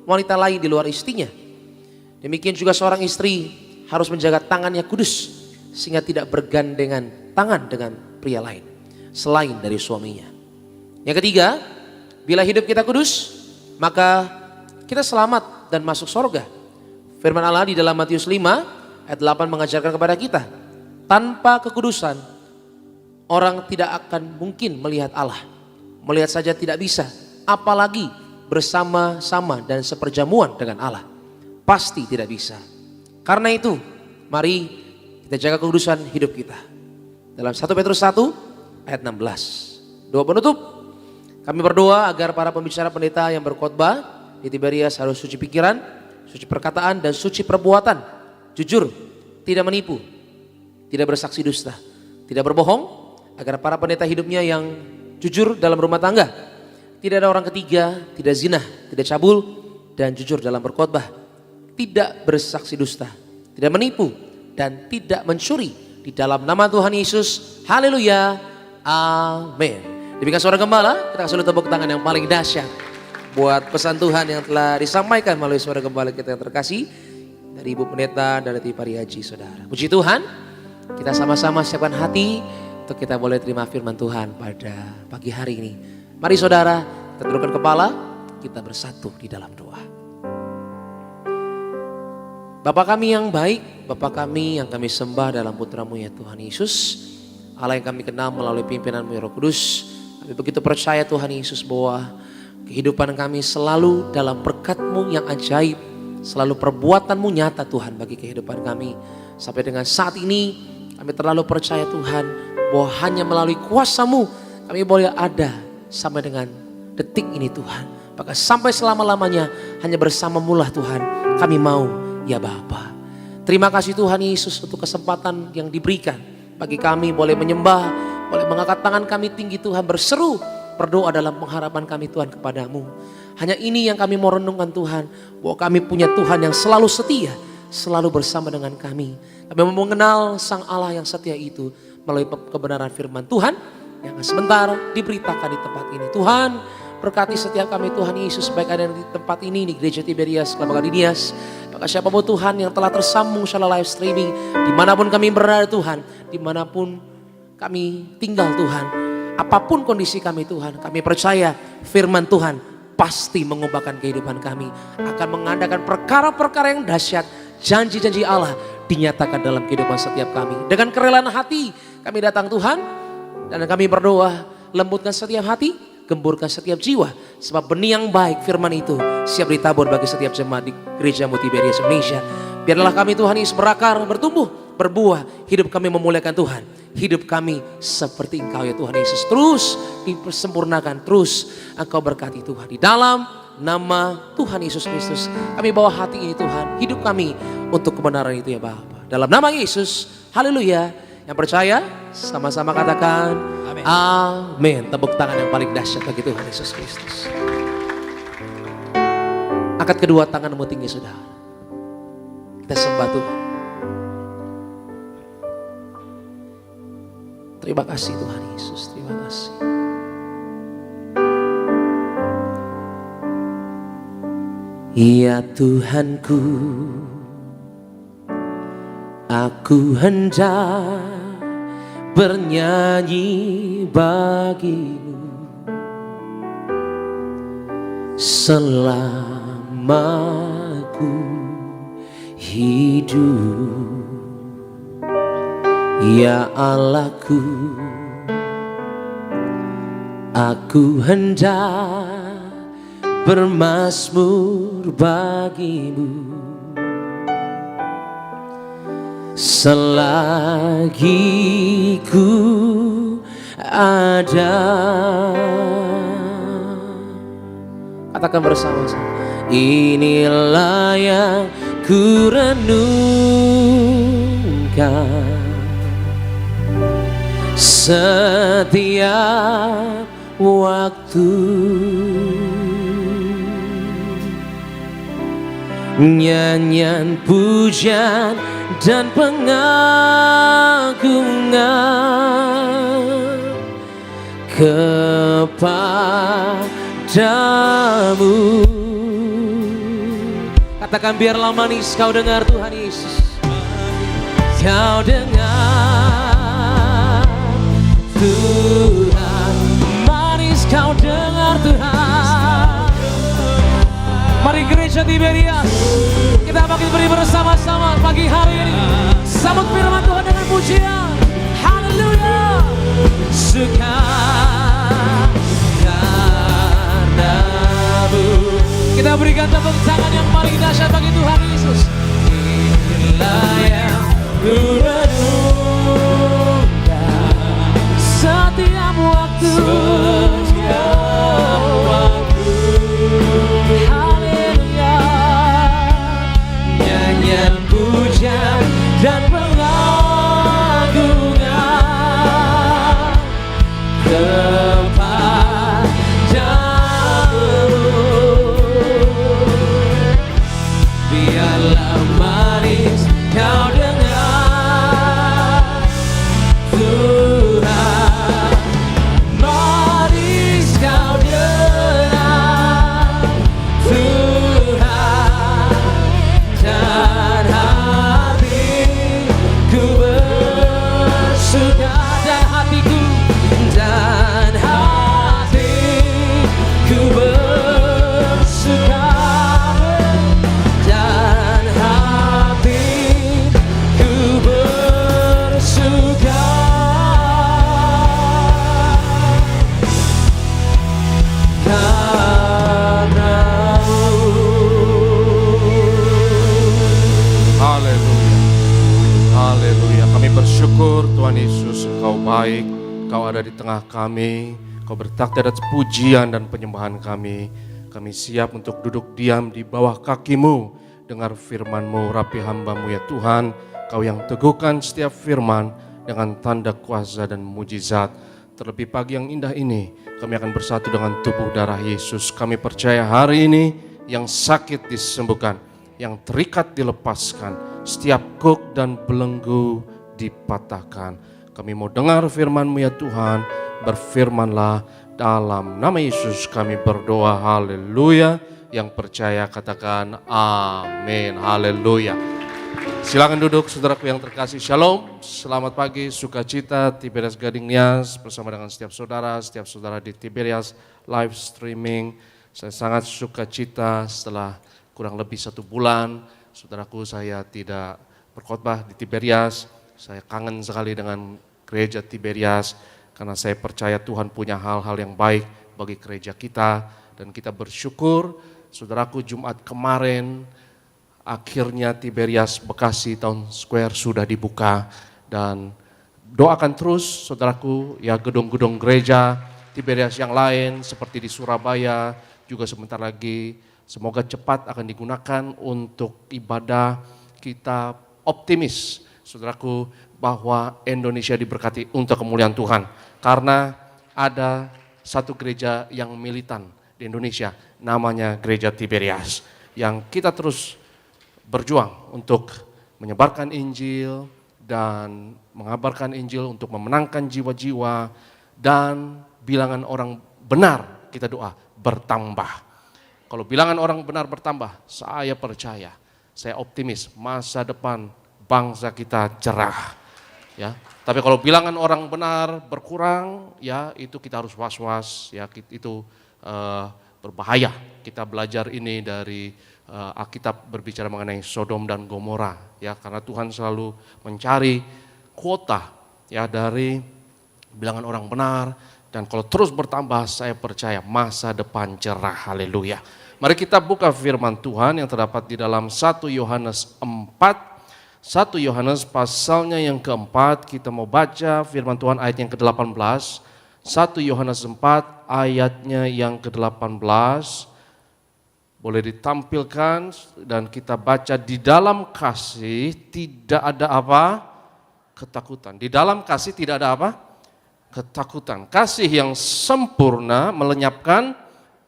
wanita lain di luar istrinya. Demikian juga seorang istri harus menjaga tangannya kudus sehingga tidak bergandengan tangan dengan pria lain selain dari suaminya. Yang ketiga, bila hidup kita kudus, maka kita selamat dan masuk surga. Firman Allah di dalam Matius 5 ayat 8 mengajarkan kepada kita, tanpa kekudusan orang tidak akan mungkin melihat Allah. Melihat saja tidak bisa, apalagi bersama-sama dan seperjamuan dengan Allah. Pasti tidak bisa. Karena itu, mari kita jaga kekudusan hidup kita. Dalam 1 Petrus 1 ayat 16. Doa penutup, kami berdoa agar para pembicara pendeta yang berkhotbah di Tiberias harus suci pikiran, suci perkataan, dan suci perbuatan. Jujur, tidak menipu, tidak bersaksi dusta, tidak berbohong, agar para pendeta hidupnya yang jujur dalam rumah tangga. Tidak ada orang ketiga, tidak zina, tidak cabul, dan jujur dalam berkhotbah. Tidak bersaksi dusta, tidak menipu, dan tidak mencuri. Di dalam nama Tuhan Yesus, haleluya, amin. Demikian suara gembala, kita kasih tepuk tangan yang paling dahsyat buat pesan Tuhan yang telah disampaikan melalui suara gembala kita yang terkasih dari Ibu Pendeta dan dari Pariaji, saudara. Puji Tuhan, kita sama-sama siapkan hati untuk kita boleh terima firman Tuhan pada pagi hari ini. Mari saudara, kita tundukkan kepala, kita bersatu di dalam doa. Bapa kami yang baik, Bapa kami yang kami sembah dalam putra-Mu ya Tuhan Yesus, Allah yang kami kenal melalui pimpinan-Mu ya Roh Kudus. Kami begitu percaya Tuhan Yesus bahwa kehidupan kami selalu dalam berkat-Mu yang ajaib, selalu perbuatan-Mu nyata Tuhan bagi kehidupan kami. Sampai dengan saat ini kami terlalu percaya Tuhan bahwa hanya melalui kuasa-Mu kami boleh ada sampai dengan detik ini Tuhan. Maka sampai selama-lamanya hanya bersama-Mu lah Tuhan kami mau ya Bapa. Terima kasih Tuhan Yesus untuk kesempatan yang diberikan bagi kami boleh menyembah, boleh mengangkat tangan kami tinggi Tuhan, berseru, berdoa dalam pengharapan kami Tuhan kepadamu. Hanya ini yang kami mau renungkan Tuhan, bahwa kami punya Tuhan yang selalu setia, selalu bersama dengan kami. Kami mau mengenal Sang Allah yang setia itu melalui kebenaran firman Tuhan yang sebentar diberitakan di tempat ini. Tuhan, berkati setiap kami Tuhan Yesus, baik ada di tempat ini, di Gereja Tiberias, Kelapa Gadinias, maka siapapun Tuhan yang telah tersambung secara live streaming, dimanapun kami berada Tuhan, dimanapun kami tinggal Tuhan, apapun kondisi kami Tuhan, kami percaya firman Tuhan pasti mengubahkan kehidupan kami, akan mengadakan perkara-perkara yang dahsyat, janji-janji Allah dinyatakan dalam kehidupan setiap kami. Dengan kerelaan hati kami datang Tuhan, dan kami berdoa, lembutkan setiap hati, gemburkan setiap jiwa. Sebab benih yang baik firman itu siap ditabur bagi setiap jemaat di Gereja Tiberias Indonesia. Biarlah kami Tuhan Yesus berakar, bertumbuh, berbuah. Hidup kami memuliakan Tuhan. Hidup kami seperti Engkau ya Tuhan Yesus. Terus dipersempurnakan, terus Engkau berkati Tuhan. Di dalam nama Tuhan Yesus Kristus kami bawa hati ini Tuhan. Hidup kami untuk kebenaran itu ya Bapa. Dalam nama Yesus, haleluya. Yang percaya sama-sama katakan Amin. Amin. Tepuk tangan yang paling dahsyat bagi Tuhan Yesus Kristus. Angkat kedua tanganmu tinggi saudara. Kita sembah Tuhan. Terima kasih Tuhan Yesus, terima kasih. Ya Tuhanku, aku hendak bernyanyi bagimu selama ku hidup. Ya Allahku, aku hendak bermazmur bagimu selagi ku ada. Katakan bersama-sama. Inilah yang ku renungkan setiap waktu, nyanyian pujian dan pengagungan kepadamu. Katakan biarlah manis kau dengar Tuhan Yesus. Kau dengar Tuhan, manis kau dengar Tuhan. Mari Gereja Tiberias, kita makin beri bersama-sama pagi hari ini. Sambut firman Tuhan dengan pujian. Haleluya. Suka karenamu. Kita berikan tepuk tangan yang paling dahsyat bagi Tuhan Yesus. Inilah yang ku renungkan setiap waktu. Haleluya. Nyanyian pujian dan pengagungan kepadamu. Biarlah manis kau dengar Tuhan, manis kau dengar Tuhan, dan hatiku bersuka, dan hatiku bersuka, dan hatiku bersuka. Haleluya, haleluya. Kami bersyukur Tuhan Yesus, Engkau baik, Engkau ada di tengah kami, Engkau bertakhta atas pujian dan penyembahan kami. Kami siap untuk duduk diam di bawah kaki-Mu, dengar firman-Mu, rapi hamba-Mu ya Tuhan. Kau yang teguhkan setiap firman dengan tanda kuasa dan mujizat. Terlebih pagi yang indah ini, kami akan bersatu dengan tubuh darah Yesus. Kami percaya hari ini yang sakit disembuhkan, yang terikat dilepaskan, setiap kuk dan belenggu dipatahkan. Kami mau dengar firman-Mu ya Tuhan, berfirmanlah dalam nama Yesus kami berdoa, haleluya. Yang percaya katakan amin, haleluya. Silakan duduk saudaraku yang terkasih, shalom, selamat pagi, sukacita, Tiberias Gading Nias bersama dengan setiap saudara di Tiberias live streaming. Saya sangat sukacita setelah kurang lebih 1 bulan, saudaraku saya tidak berkhotbah di Tiberias. Saya kangen sekali dengan Gereja Tiberias karena saya percaya Tuhan punya hal-hal yang baik bagi gereja kita. Dan kita bersyukur, saudaraku, Jumat kemarin akhirnya Tiberias Bekasi Town Square sudah dibuka. Dan doakan terus saudaraku, ya gedung-gedung gereja Tiberias yang lain seperti di Surabaya juga sebentar lagi semoga cepat akan digunakan untuk ibadah. Kita optimis saudaraku bahwa Indonesia diberkati untuk kemuliaan Tuhan. Karena ada satu gereja yang militan di Indonesia namanya Gereja Tiberias. Yang kita terus berjuang untuk menyebarkan Injil dan mengabarkan Injil untuk memenangkan jiwa-jiwa dan bilangan orang benar kita doa bertambah. Kalau bilangan orang benar bertambah, saya percaya, saya optimis masa depan bangsa kita cerah. Ya, tapi kalau bilangan orang benar berkurang, ya itu kita harus was-was. Ya, itu berbahaya. Kita belajar ini dari Alkitab berbicara mengenai Sodom dan Gomora. Ya, karena Tuhan selalu mencari kuota ya dari bilangan orang benar. Dan kalau terus bertambah, saya percaya masa depan cerah. Haleluya. Mari kita buka firman Tuhan yang terdapat di dalam 1 Yohanes 4. 1 Yohanes pasalnya yang keempat, kita mau baca firman Tuhan ayat yang ke-18. 1 Yohanes 4 ayatnya yang ke-18. Boleh ditampilkan dan kita baca, di dalam kasih tidak ada apa? Ketakutan. Di dalam kasih tidak ada apa? Ketakutan. Kasih yang sempurna melenyapkan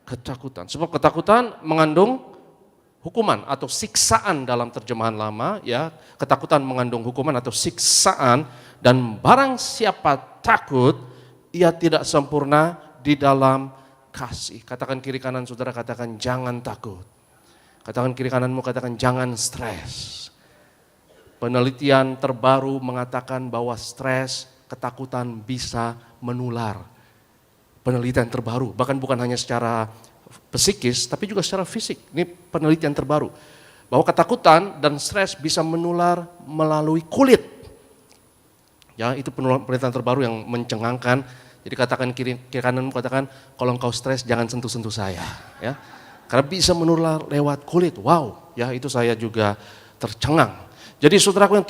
ketakutan. Sebab ketakutan mengandung hukuman atau siksaan dalam terjemahan lama, ya. Ketakutan mengandung hukuman atau siksaan, dan barang siapa takut ia tidak sempurna di dalam kasih. Katakan kiri kanan saudara, katakan jangan takut. Katakan kiri kananmu, katakan jangan stres. Penelitian terbaru mengatakan bahwa stres, ketakutan bisa menular. Penelitian terbaru, bahkan bukan hanya secara psikis, tapi juga secara fisik. Ini penelitian terbaru, bahwa ketakutan dan stres bisa menular melalui kulit. Ya, itu penelitian terbaru yang mencengangkan. Jadi katakan kiri kananmu, katakan kalau engkau stres jangan sentuh-sentuh saya. Ya, karena bisa menular lewat kulit. Wow, ya itu saya juga tercengang. Jadi saudaraku yang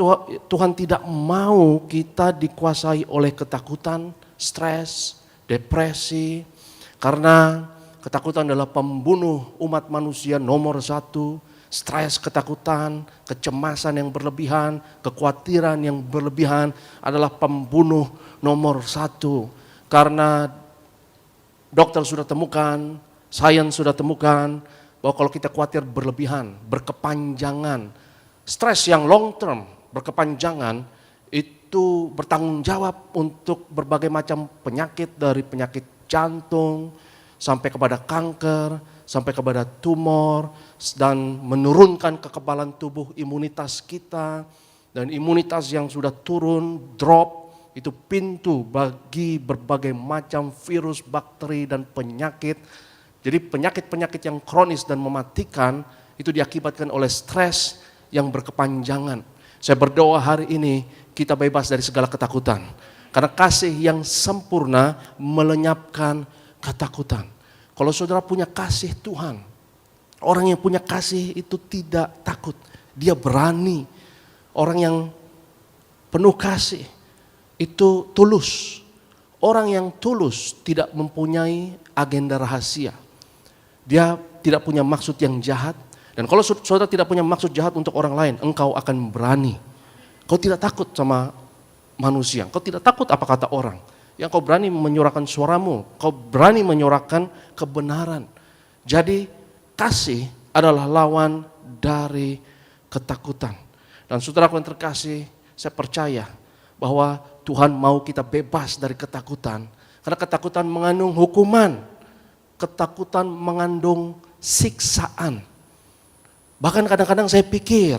Tuhan tidak mau kita dikuasai oleh ketakutan, stres, depresi. Karena ketakutan adalah pembunuh umat manusia nomor 1. Stres, ketakutan, kecemasan yang berlebihan, kekhawatiran yang berlebihan adalah pembunuh nomor 1. Karena dokter sudah temukan, sains sudah temukan, bahwa kalau kita khawatir berlebihan, berkepanjangan, stres yang long term, berkepanjangan, itu bertanggung jawab untuk berbagai macam penyakit, dari penyakit jantung, sampai kepada kanker, sampai kepada tumor, dan menurunkan kekebalan tubuh, imunitas kita. Dan imunitas yang sudah turun, drop, itu pintu bagi berbagai macam virus, bakteri, dan penyakit. Jadi penyakit-penyakit yang kronis dan mematikan, itu diakibatkan oleh stres yang berkepanjangan. Saya berdoa hari ini kita bebas dari segala ketakutan. Karena kasih yang sempurna melenyapkan ketakutan. Kalau saudara punya kasih Tuhan, orang yang punya kasih itu tidak takut. Dia berani. Orang yang penuh kasih itu tulus. Orang yang tulus tidak mempunyai agenda rahasia. Dia tidak punya maksud yang jahat. Dan kalau saudara tidak punya maksud jahat untuk orang lain, engkau akan berani. Kau tidak takut sama manusia, kau tidak takut apa kata orang. Yang kau berani menyuarakan suaramu, kau berani menyuarakan kebenaran. Jadi kasih adalah lawan dari ketakutan. Dan saudaraku yang terkasih, saya percaya bahwa Tuhan mau kita bebas dari ketakutan. Karena ketakutan mengandung hukuman, ketakutan mengandung siksaan. Bahkan kadang-kadang saya pikir,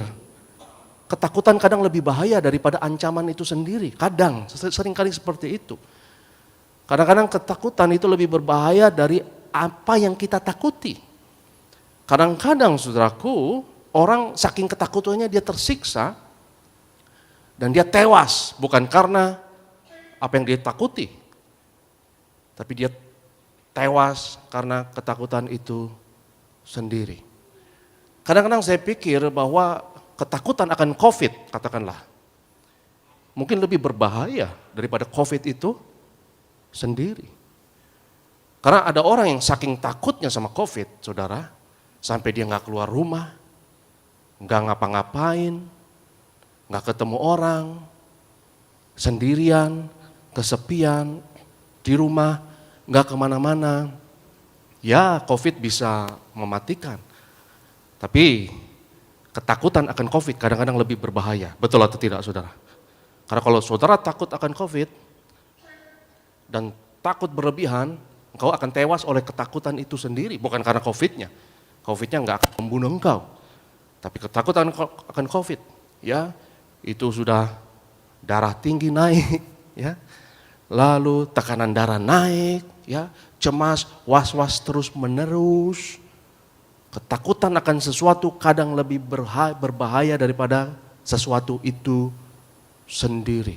ketakutan kadang lebih bahaya daripada ancaman itu sendiri. Kadang, seringkali seperti itu. Kadang-kadang ketakutan itu lebih berbahaya dari apa yang kita takuti. Kadang-kadang saudaraku, orang saking ketakutannya dia tersiksa, dan dia tewas. Bukan karena apa yang dia takuti, tapi dia tewas karena ketakutan itu sendiri. Kadang-kadang saya pikir bahwa ketakutan akan COVID, katakanlah, mungkin lebih berbahaya daripada COVID itu sendiri. Karena ada orang yang saking takutnya sama COVID, saudara, sampai dia nggak keluar rumah, nggak ngapa-ngapain, nggak ketemu orang, sendirian, kesepian, di rumah, nggak kemana-mana. Ya, COVID bisa mematikan. Tapi ketakutan akan COVID kadang-kadang lebih berbahaya. Betul atau tidak, saudara? Karena kalau saudara takut akan COVID dan takut berlebihan, engkau akan tewas oleh ketakutan itu sendiri. Bukan karena COVID-nya. COVID-nya nggak akan membunuh engkau. Tapi ketakutan akan COVID, ya itu sudah darah tinggi naik, ya, lalu tekanan darah naik, ya, cemas, was-was terus menerus. Ketakutan akan sesuatu kadang lebih berbahaya daripada sesuatu itu sendiri.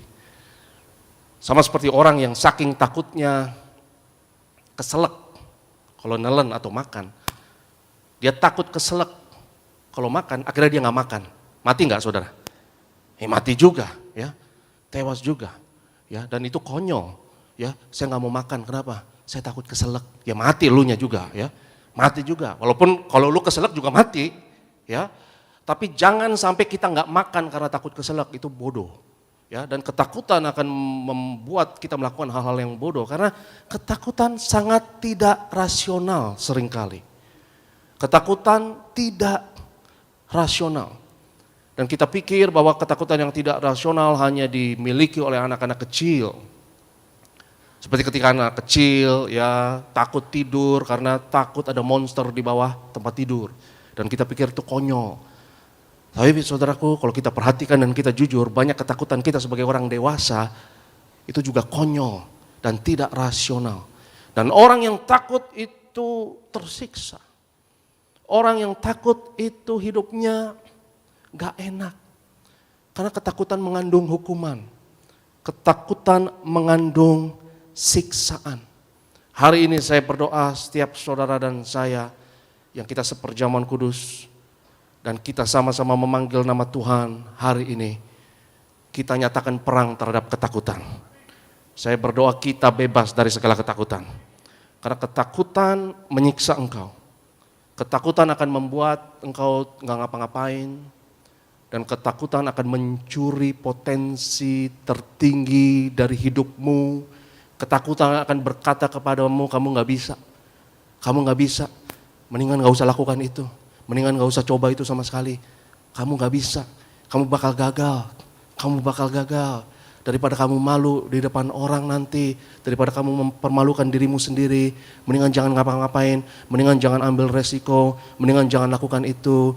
Sama seperti orang yang saking takutnya keselak kalau nelen atau makan. Dia takut keselak kalau makan, akhirnya dia nggak makan. Mati nggak, saudara? Mati juga, ya, tewas juga, ya. Dan itu konyol, ya. Saya nggak mau makan, kenapa? Saya takut keselak. Ya mati elunya juga, ya. Mati juga, walaupun kalau lu keselak juga mati, ya. Tapi jangan sampai kita nggak makan karena takut keselak, itu bodoh, ya. Dan ketakutan akan membuat kita melakukan hal-hal yang bodoh, karena ketakutan sangat tidak rasional seringkali. Ketakutan tidak rasional. Dan kita pikir bahwa ketakutan yang tidak rasional hanya dimiliki oleh anak-anak kecil. Seperti ketika anak kecil ya takut tidur karena takut ada monster di bawah tempat tidur. Dan kita pikir itu konyol. Tapi saudaraku, kalau kita perhatikan dan kita jujur, banyak ketakutan kita sebagai orang dewasa itu juga konyol dan tidak rasional. Dan orang yang takut itu tersiksa. Orang yang takut itu hidupnya gak enak. Karena ketakutan mengandung hukuman. Ketakutan mengandung siksaan. Hari ini saya berdoa setiap saudara dan saya yang kita seperjamuan kudus dan kita sama-sama memanggil nama Tuhan hari ini, kita nyatakan perang terhadap ketakutan. Saya berdoa kita bebas dari segala ketakutan. Karena ketakutan menyiksa engkau. Ketakutan akan membuat engkau nggak ngapa-ngapain. Dan ketakutan akan mencuri potensi tertinggi dari hidupmu. Ketakutan akan berkata kepadamu, kamu nggak bisa. Kamu nggak bisa. Mendingan nggak usah lakukan itu. Mendingan nggak usah coba itu sama sekali. Kamu nggak bisa. Kamu bakal gagal. Kamu bakal gagal. Daripada kamu malu di depan orang nanti. Daripada kamu mempermalukan dirimu sendiri. Mendingan jangan ngapa-ngapain. Mendingan jangan ambil resiko. Mendingan jangan lakukan itu.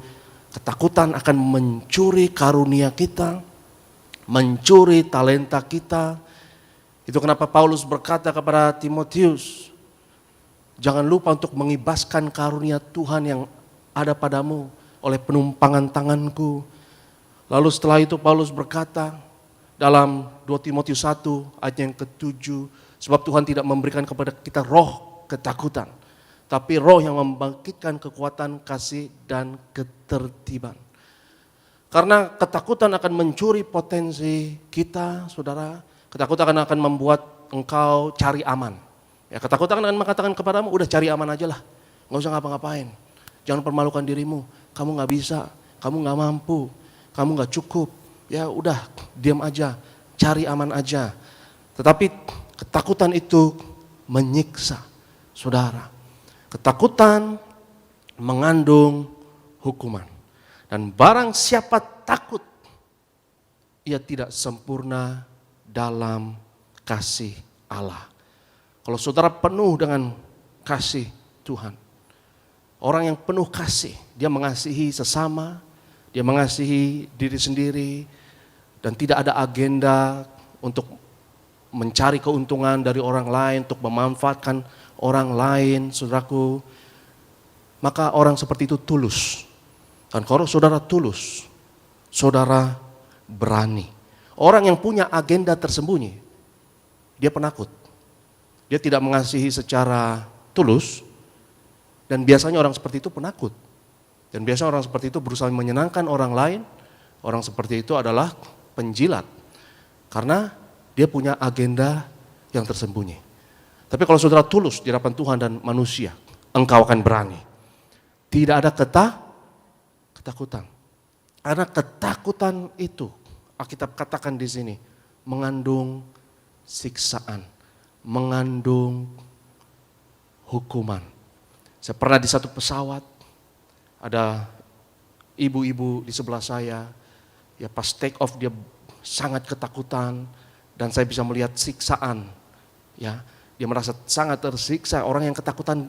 Ketakutan akan mencuri karunia kita. Mencuri talenta kita. Itu kenapa Paulus berkata kepada Timotius, jangan lupa untuk mengibaskan karunia Tuhan yang ada padamu oleh penumpangan tanganku. Lalu setelah itu Paulus berkata dalam 2 Timotius 1 ayat yang ke-7, sebab Tuhan tidak memberikan kepada kita roh ketakutan, tapi roh yang membangkitkan kekuatan, kasih, dan ketertiban. Karena ketakutan akan mencuri potensi kita, saudara. Ketakutan akan membuat engkau cari aman. Ya, ketakutan akan mengatakan kepadamu, udah cari aman aja lah. Gak usah ngapa-ngapain. Jangan permalukan dirimu. Kamu gak bisa, kamu gak mampu, kamu gak cukup. Ya udah, diam aja, cari aman aja. Tetapi ketakutan itu menyiksa, saudara. Ketakutan mengandung hukuman. Dan barang siapa takut, ia tidak sempurna dalam kasih Allah. Kalau saudara penuh dengan kasih Tuhan, orang yang penuh kasih, dia mengasihi sesama, dia mengasihi diri sendiri, dan tidak ada agenda untuk mencari keuntungan dari orang lain, untuk memanfaatkan orang lain, saudaraku, maka orang seperti itu tulus. Dan kalau saudara tulus, saudara berani. Orang yang punya agenda tersembunyi, dia penakut. Dia tidak mengasihi secara tulus, dan biasanya orang seperti itu penakut. Dan biasanya orang seperti itu berusaha menyenangkan orang lain. Orang seperti itu adalah penjilat. Karena dia punya agenda yang tersembunyi. Tapi kalau saudara tulus di hadapan Tuhan dan manusia, engkau akan berani. Tidak ada ketakutan. Karena ketakutan itu, Alkitab katakan di sini, mengandung siksaan, mengandung hukuman. Saya pernah di satu pesawat, ada ibu-ibu di sebelah saya, ya pas take off dia sangat ketakutan, dan saya bisa melihat siksaan, ya dia merasa sangat tersiksa. Orang yang ketakutan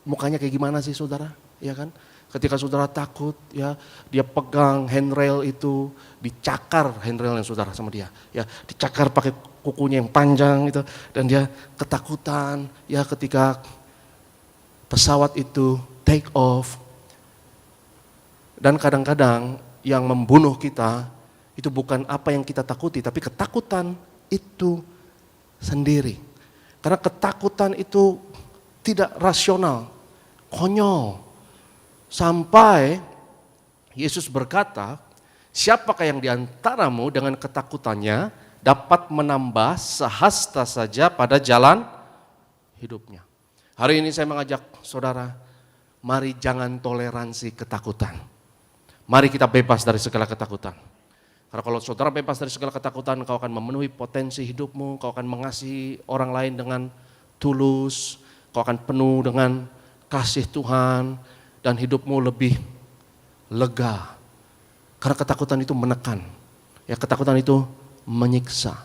mukanya kayak gimana sih saudara, ya kan? Ketika saudara takut, ya dia pegang handrail itu, dicakar handrail yang saudara sama dia, ya dicakar pakai kukunya yang panjang itu, dan dia ketakutan, ya ketika pesawat itu take off. Dan kadang-kadang yang membunuh kita itu bukan apa yang kita takuti, tapi ketakutan itu sendiri. Karena ketakutan itu tidak rasional, konyol. Sampai Yesus berkata, siapakah yang diantaramu dengan ketakutannya dapat menambah sehasta saja pada jalan hidupnya. Hari ini saya mengajak saudara, mari jangan toleransi ketakutan. Mari kita bebas dari segala ketakutan. Karena kalau saudara bebas dari segala ketakutan, kau akan memenuhi potensi hidupmu, kau akan mengasihi orang lain dengan tulus, kau akan penuh dengan kasih Tuhan, dan hidupmu lebih lega. Karena ketakutan itu menekan, ya ketakutan itu menyiksa.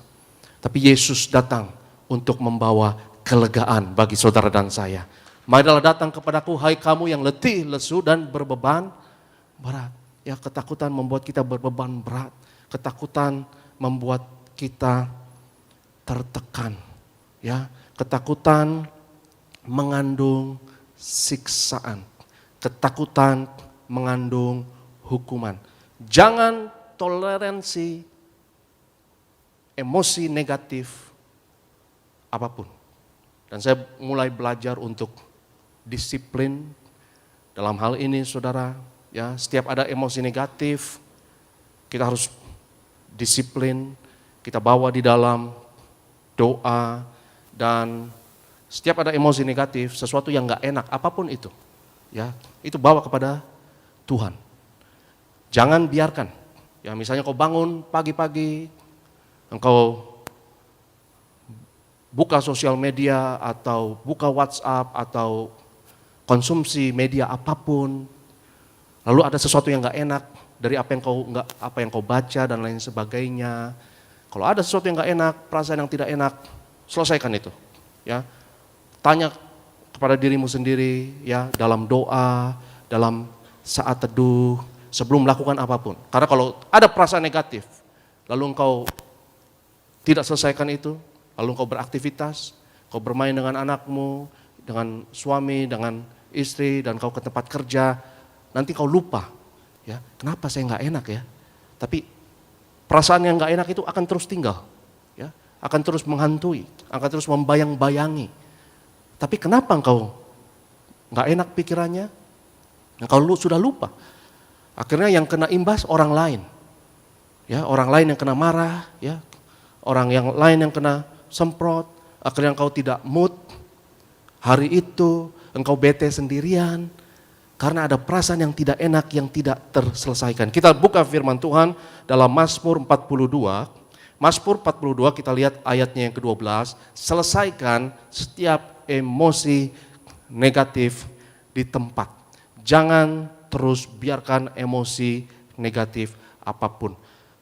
Tapi Yesus datang untuk membawa kelegaan bagi saudara dan saya. Marilah datang kepadaku, hai kamu yang letih, lesu, dan berbeban berat. Ya ketakutan membuat kita berbeban berat. Ketakutan membuat kita tertekan. Ya, ketakutan mengandung siksaan. Ketakutan mengandung hukuman. Jangan toleransi emosi negatif apapun. Dan saya mulai belajar untuk disiplin dalam hal ini saudara. Ya, setiap ada emosi negatif, kita harus disiplin, kita bawa di dalam doa, dan setiap ada emosi negatif, sesuatu yang gak enak, apapun itu, ya itu bawa kepada Tuhan. Jangan biarkan, ya misalnya kau bangun pagi-pagi, engkau buka sosial media atau buka WhatsApp atau konsumsi media apapun, lalu ada sesuatu yang gak enak dari apa yang kau baca dan lain sebagainya. Kalau ada sesuatu yang gak enak, perasaan yang tidak enak, selesaikan itu. Ya, tanya kepada dirimu sendiri, ya dalam doa, dalam saat teduh, sebelum melakukan apapun. Karena kalau ada perasaan negatif, lalu engkau tidak selesaikan itu, lalu engkau beraktivitas, kau bermain dengan anakmu, dengan suami, dengan istri, dan kau ke tempat kerja, nanti kau lupa, ya kenapa saya nggak enak ya? Tapi perasaan yang nggak enak itu akan terus tinggal, ya akan terus menghantui, akan terus membayang-bayangi. Tapi kenapa engkau nggak enak pikirannya? Engkau sudah lupa. Akhirnya yang kena imbas orang lain, ya orang lain yang kena marah, ya orang yang lain yang kena semprot. Akhirnya engkau tidak mood hari itu, engkau bete sendirian. Karena ada perasaan yang tidak enak yang tidak terselesaikan. Kita buka firman Tuhan dalam Mazmur 42. Mazmur 42 kita lihat ayatnya yang ke-12. Selesaikan setiap emosi negatif di tempat. Jangan terus biarkan emosi negatif apapun.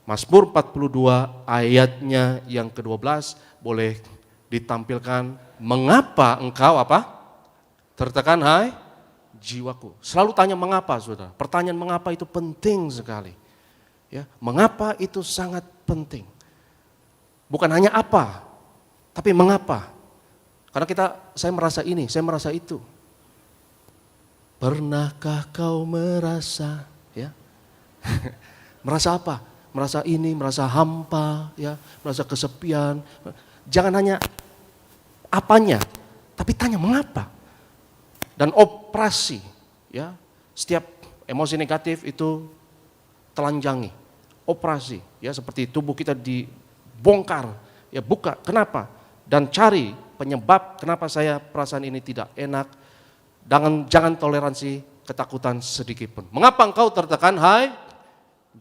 Mazmur 42 ayatnya yang ke-12 boleh ditampilkan. Mengapa engkau apa? Tertekan hai jiwaku. Selalu tanya mengapa saudara. Pertanyaan mengapa itu penting sekali. Ya, mengapa itu sangat penting. Bukan hanya apa, tapi mengapa. Karena saya merasa ini, saya merasa itu. Pernahkah kau merasa, ya? Merasa apa? Merasa ini, merasa hampa, ya, merasa kesepian. Jangan hanya apanya, tapi tanya mengapa. dan operasi, ya. Setiap emosi negatif itu telanjangi, operasi, ya, seperti tubuh kita dibongkar, ya, buka, kenapa? Dan cari penyebab kenapa saya perasaan ini tidak enak. Jangan toleransi ketakutan sedikit pun. Mengapa engkau tertekan, hai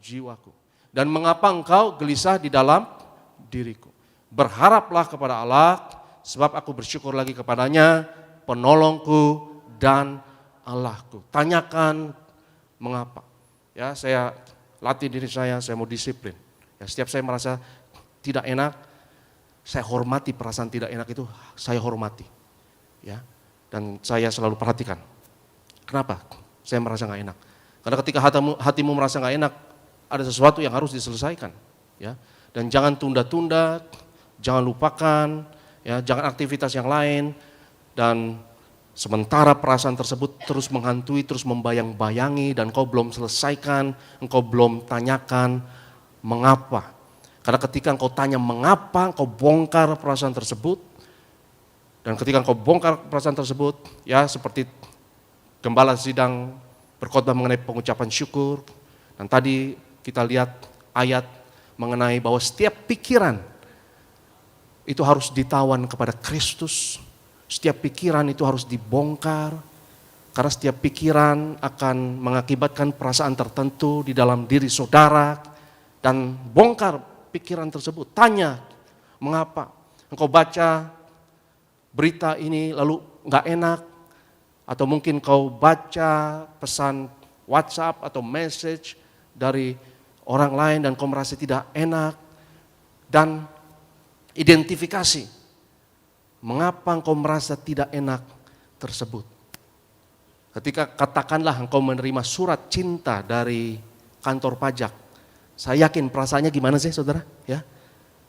jiwaku? Dan mengapa engkau gelisah di dalam diriku? Berharaplah kepada Allah, sebab aku bersyukur lagi kepadanya, penolongku dan Allahku. Tanyakan mengapa. Ya, saya latih diri saya mau disiplin. Ya, setiap saya merasa tidak enak, saya hormati perasaan tidak enak itu, saya hormati. Ya, dan saya selalu perhatikan. Kenapa saya merasa nggak enak? Karena ketika hatimu merasa nggak enak, ada sesuatu yang harus diselesaikan, ya. Dan jangan tunda-tunda, jangan lupakan, ya, jangan aktivitas yang lain. Dan sementara perasaan tersebut terus menghantui, terus membayang-bayangi, dan engkau belum selesaikan, engkau belum tanyakan mengapa. Karena ketika engkau tanya mengapa, engkau bongkar perasaan tersebut. Dan ketika engkau bongkar perasaan tersebut, ya, seperti gembala sidang berkhotbah mengenai pengucapan syukur. Dan tadi kita lihat ayat mengenai bahwa setiap pikiran itu harus ditawan kepada Kristus. Setiap pikiran itu harus dibongkar. Karena setiap pikiran akan mengakibatkan perasaan tertentu di dalam diri saudara. Dan bongkar pikiran tersebut. Tanya, mengapa? Engkau baca berita ini lalu gak enak. Atau mungkin kau baca pesan WhatsApp atau message dari orang lain dan kau merasa tidak enak, dan identifikasi mengapa engkau merasa tidak enak tersebut. Ketika katakanlah engkau menerima surat cinta dari kantor pajak, saya yakin perasaannya gimana sih saudara? Ya,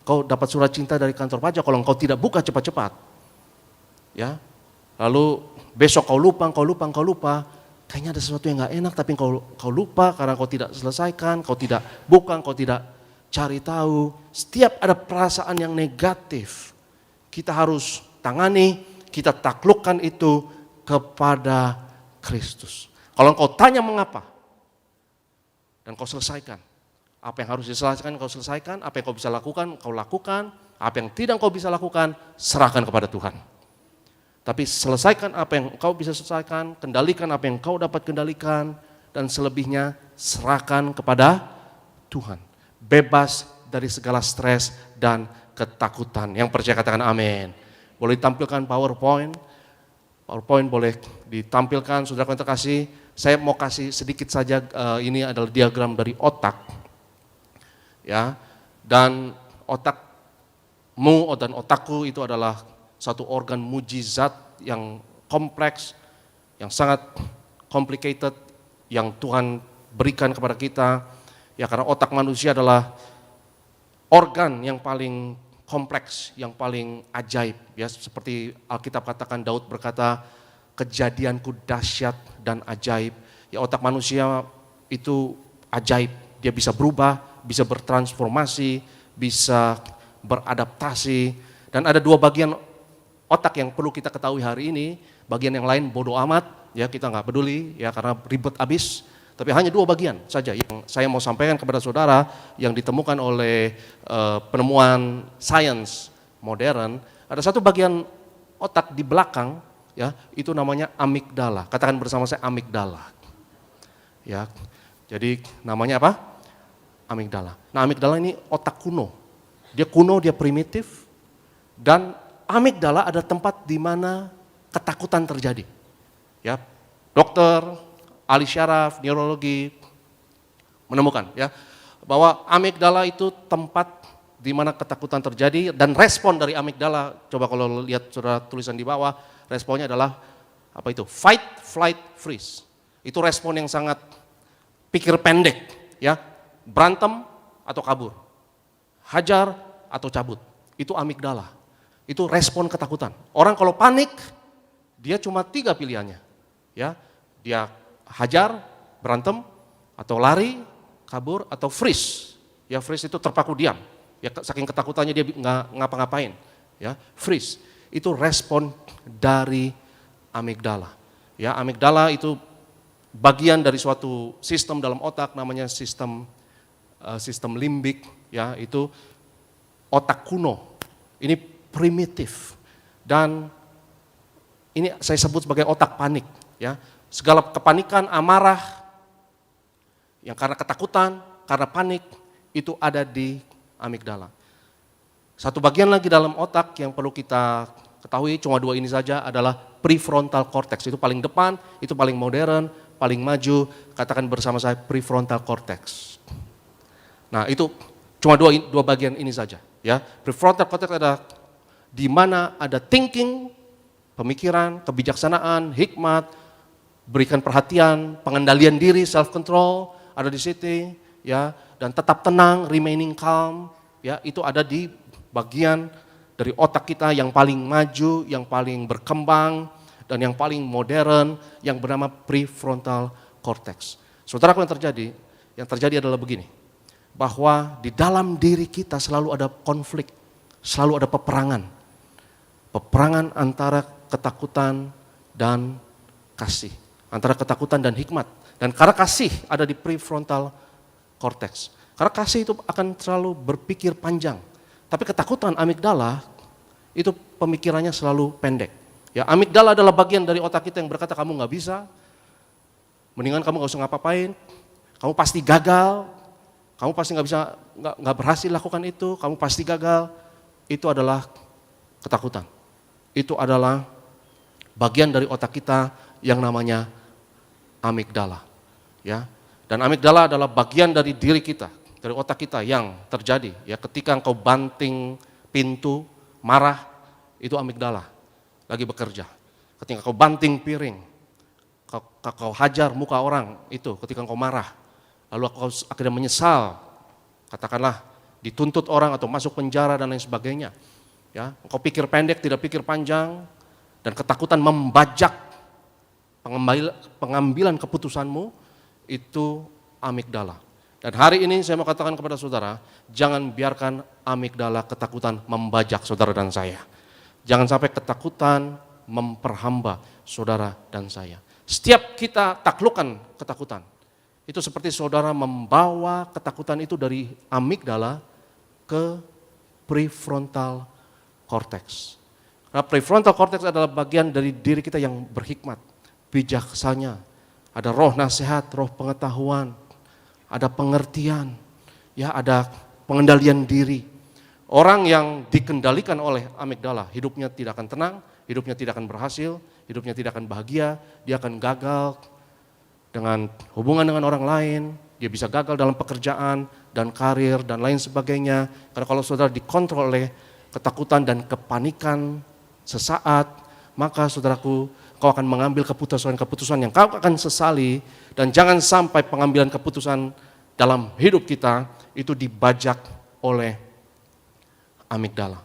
kau dapat surat cinta dari kantor pajak, kalau engkau tidak buka cepat-cepat, ya, lalu besok kau lupa, kayaknya ada sesuatu yang gak enak tapi kau lupa karena kau tidak selesaikan, kau tidak buka, kau tidak cari tahu. Setiap ada perasaan yang negatif, kita harus tangani, kita taklukkan itu kepada Kristus. Kalau engkau tanya mengapa, dan kau selesaikan, apa yang harus diselesaikan kau selesaikan, apa yang kau bisa lakukan, kau lakukan, apa yang tidak kau bisa lakukan, serahkan kepada Tuhan. Tapi selesaikan apa yang kau bisa selesaikan, kendalikan apa yang kau dapat kendalikan, dan selebihnya serahkan kepada Tuhan. Bebas dari segala stres dan ketakutan. Yang percaya katakan amin. Boleh ditampilkan PowerPoint. PowerPoint boleh ditampilkan, saudara yang terkasih. Saya mau kasih sedikit saja, ini adalah diagram dari otak. Ya, dan otakmu dan otakku itu adalah satu organ mujizat yang kompleks, yang sangat complicated, yang Tuhan berikan kepada kita. Ya, karena otak manusia adalah organ yang paling kompleks, yang paling ajaib. Ya, seperti Alkitab katakan, Daud berkata, kejadianku dahsyat dan ajaib. Ya, otak manusia itu ajaib, dia bisa berubah, bisa bertransformasi, bisa beradaptasi. Dan ada dua bagian otak yang perlu kita ketahui hari ini. Bagian yang lain bodoh amat, ya kita nggak peduli, ya karena ribet abis. Tapi hanya dua bagian saja yang saya mau sampaikan kepada saudara, yang ditemukan oleh penemuan sains modern. Ada satu bagian otak di belakang, ya itu namanya amigdala. Katakan bersama saya, amigdala. Ya, jadi namanya apa? Amigdala. Nah, amigdala ini otak kuno. Dia kuno, dia primitif, dan amigdala ada tempat di mana ketakutan terjadi. Ya, dokter, ahli syaraf, neurologi menemukan ya bahwa amigdala itu tempat di mana ketakutan terjadi, dan respon dari amigdala, coba kalau lihat saudara tulisan di bawah, responnya adalah apa itu? Fight, flight, freeze. Itu respon yang sangat pikir pendek, ya, berantem atau kabur, hajar atau cabut. Itu amigdala. Itu respon ketakutan. Orang kalau panik, dia cuma 3 pilihannya. Ya, dia hajar, berantem, atau lari, kabur, atau freeze. Ya, freeze itu terpaku diam. Ya, saking ketakutannya dia nggak ngapa-ngapain. Ya, freeze. Itu respon dari amigdala. Ya, amigdala itu bagian dari suatu sistem dalam otak namanya sistem limbik, ya, itu otak kuno. Ini primitif dan ini saya sebut sebagai otak panik, ya. Segala kepanikan, amarah yang karena ketakutan, karena panik itu ada di amigdala. Satu bagian lagi dalam otak yang perlu kita ketahui, cuma dua ini saja, adalah prefrontal cortex. Itu paling depan, itu paling modern, paling maju. Katakan bersama saya, prefrontal cortex. Nah, itu cuma dua bagian ini saja, ya. Prefrontal cortex ada di mana ada thinking, pemikiran, kebijaksanaan, hikmat, berikan perhatian, pengendalian diri, self control ada di situ, ya, dan tetap tenang, remaining calm, ya, itu ada di bagian dari otak kita yang paling maju, yang paling berkembang, dan yang paling modern, yang bernama prefrontal cortex. Saudara, apa yang terjadi? Yang terjadi adalah begini, bahwa di dalam diri kita selalu ada konflik, selalu ada peperangan. Peperangan antara ketakutan dan kasih, antara ketakutan dan hikmat. Dan karena kasih ada di prefrontal cortex. Karena kasih itu akan selalu berpikir panjang. Tapi ketakutan, amigdala, itu pemikirannya selalu pendek. Ya, amigdala adalah bagian dari otak kita yang berkata kamu nggak bisa, mendingan kamu nggak usah ngapa-ngapain, kamu pasti gagal, kamu pasti nggak berhasil lakukan itu, kamu pasti gagal. Itu adalah ketakutan. Itu adalah bagian dari otak kita yang namanya amigdala, ya. Dan amigdala adalah bagian dari diri kita, dari otak kita yang terjadi, ya, ketika engkau banting pintu, marah, itu amigdala lagi bekerja. Ketika engkau banting piring, kau hajar muka orang, itu ketika engkau marah, lalu engkau akhirnya menyesal, katakanlah dituntut orang atau masuk penjara dan lain sebagainya. Ya, engkau pikir pendek, tidak pikir panjang, dan ketakutan membajak pengambilan keputusanmu, itu amigdala. Dan hari ini saya mau katakan kepada saudara, jangan biarkan amigdala ketakutan membajak saudara dan saya. Jangan sampai ketakutan memperhamba saudara dan saya. Setiap kita taklukkan ketakutan, itu seperti saudara membawa ketakutan itu dari amigdala ke prefrontal cortex. Nah, prefrontal cortex adalah bagian dari diri kita yang berhikmat, bijaksana, ada roh nasihat, roh pengetahuan, ada pengertian, ya, ada pengendalian diri. Orang yang dikendalikan oleh amigdala, hidupnya tidak akan tenang, hidupnya tidak akan berhasil, hidupnya tidak akan bahagia, dia akan gagal dengan hubungan dengan orang lain, dia bisa gagal dalam pekerjaan dan karir dan lain sebagainya. Karena kalau saudara dikontrol oleh ketakutan dan kepanikan sesaat, maka saudaraku, kau akan mengambil keputusan-keputusan yang kau akan sesali, dan jangan sampai pengambilan keputusan dalam hidup kita itu dibajak oleh amigdala.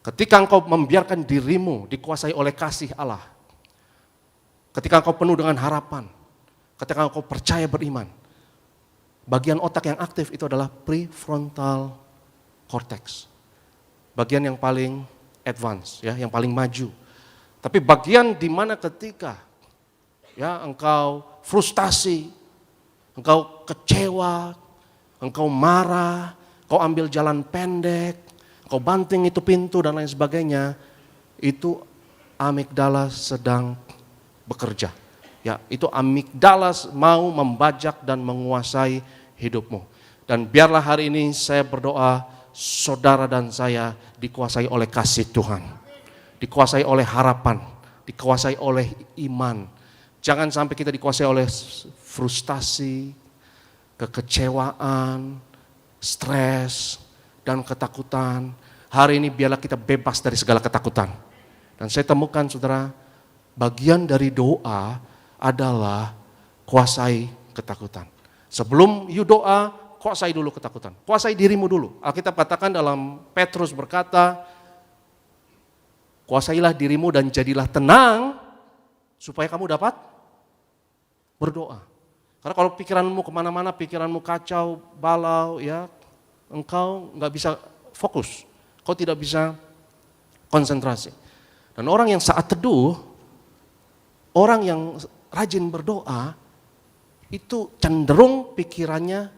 Ketika engkau membiarkan dirimu dikuasai oleh kasih Allah, ketika engkau penuh dengan harapan, ketika engkau percaya beriman, bagian otak yang aktif itu adalah prefrontal cortex. Bagian yang paling advance, ya, yang paling maju. Tapi bagian di mana ketika, ya, engkau frustasi, engkau kecewa, engkau marah, engkau ambil jalan pendek, engkau banting itu pintu dan lain sebagainya, itu amigdala sedang bekerja. Ya, itu amigdala mau membajak dan menguasai hidupmu. Dan biarlah hari ini saya berdoa, saudara dan saya dikuasai oleh kasih Tuhan, dikuasai oleh harapan, dikuasai oleh iman. Jangan sampai kita dikuasai oleh frustasi, kekecewaan, stres, dan ketakutan. Hari ini biarlah kita bebas dari segala ketakutan. Dan saya temukan, saudara, bagian dari doa adalah kuasai ketakutan. Sebelum you doa, kuasai dulu ketakutan. Kuasai dirimu dulu. Alkitab katakan dalam Petrus berkata, kuasailah dirimu dan jadilah tenang supaya kamu dapat berdoa. Karena kalau pikiranmu kemana-mana, pikiranmu kacau, balau, ya, engkau nggak bisa fokus. Kau tidak bisa konsentrasi. Dan orang yang saat teduh, orang yang rajin berdoa itu cenderung pikirannya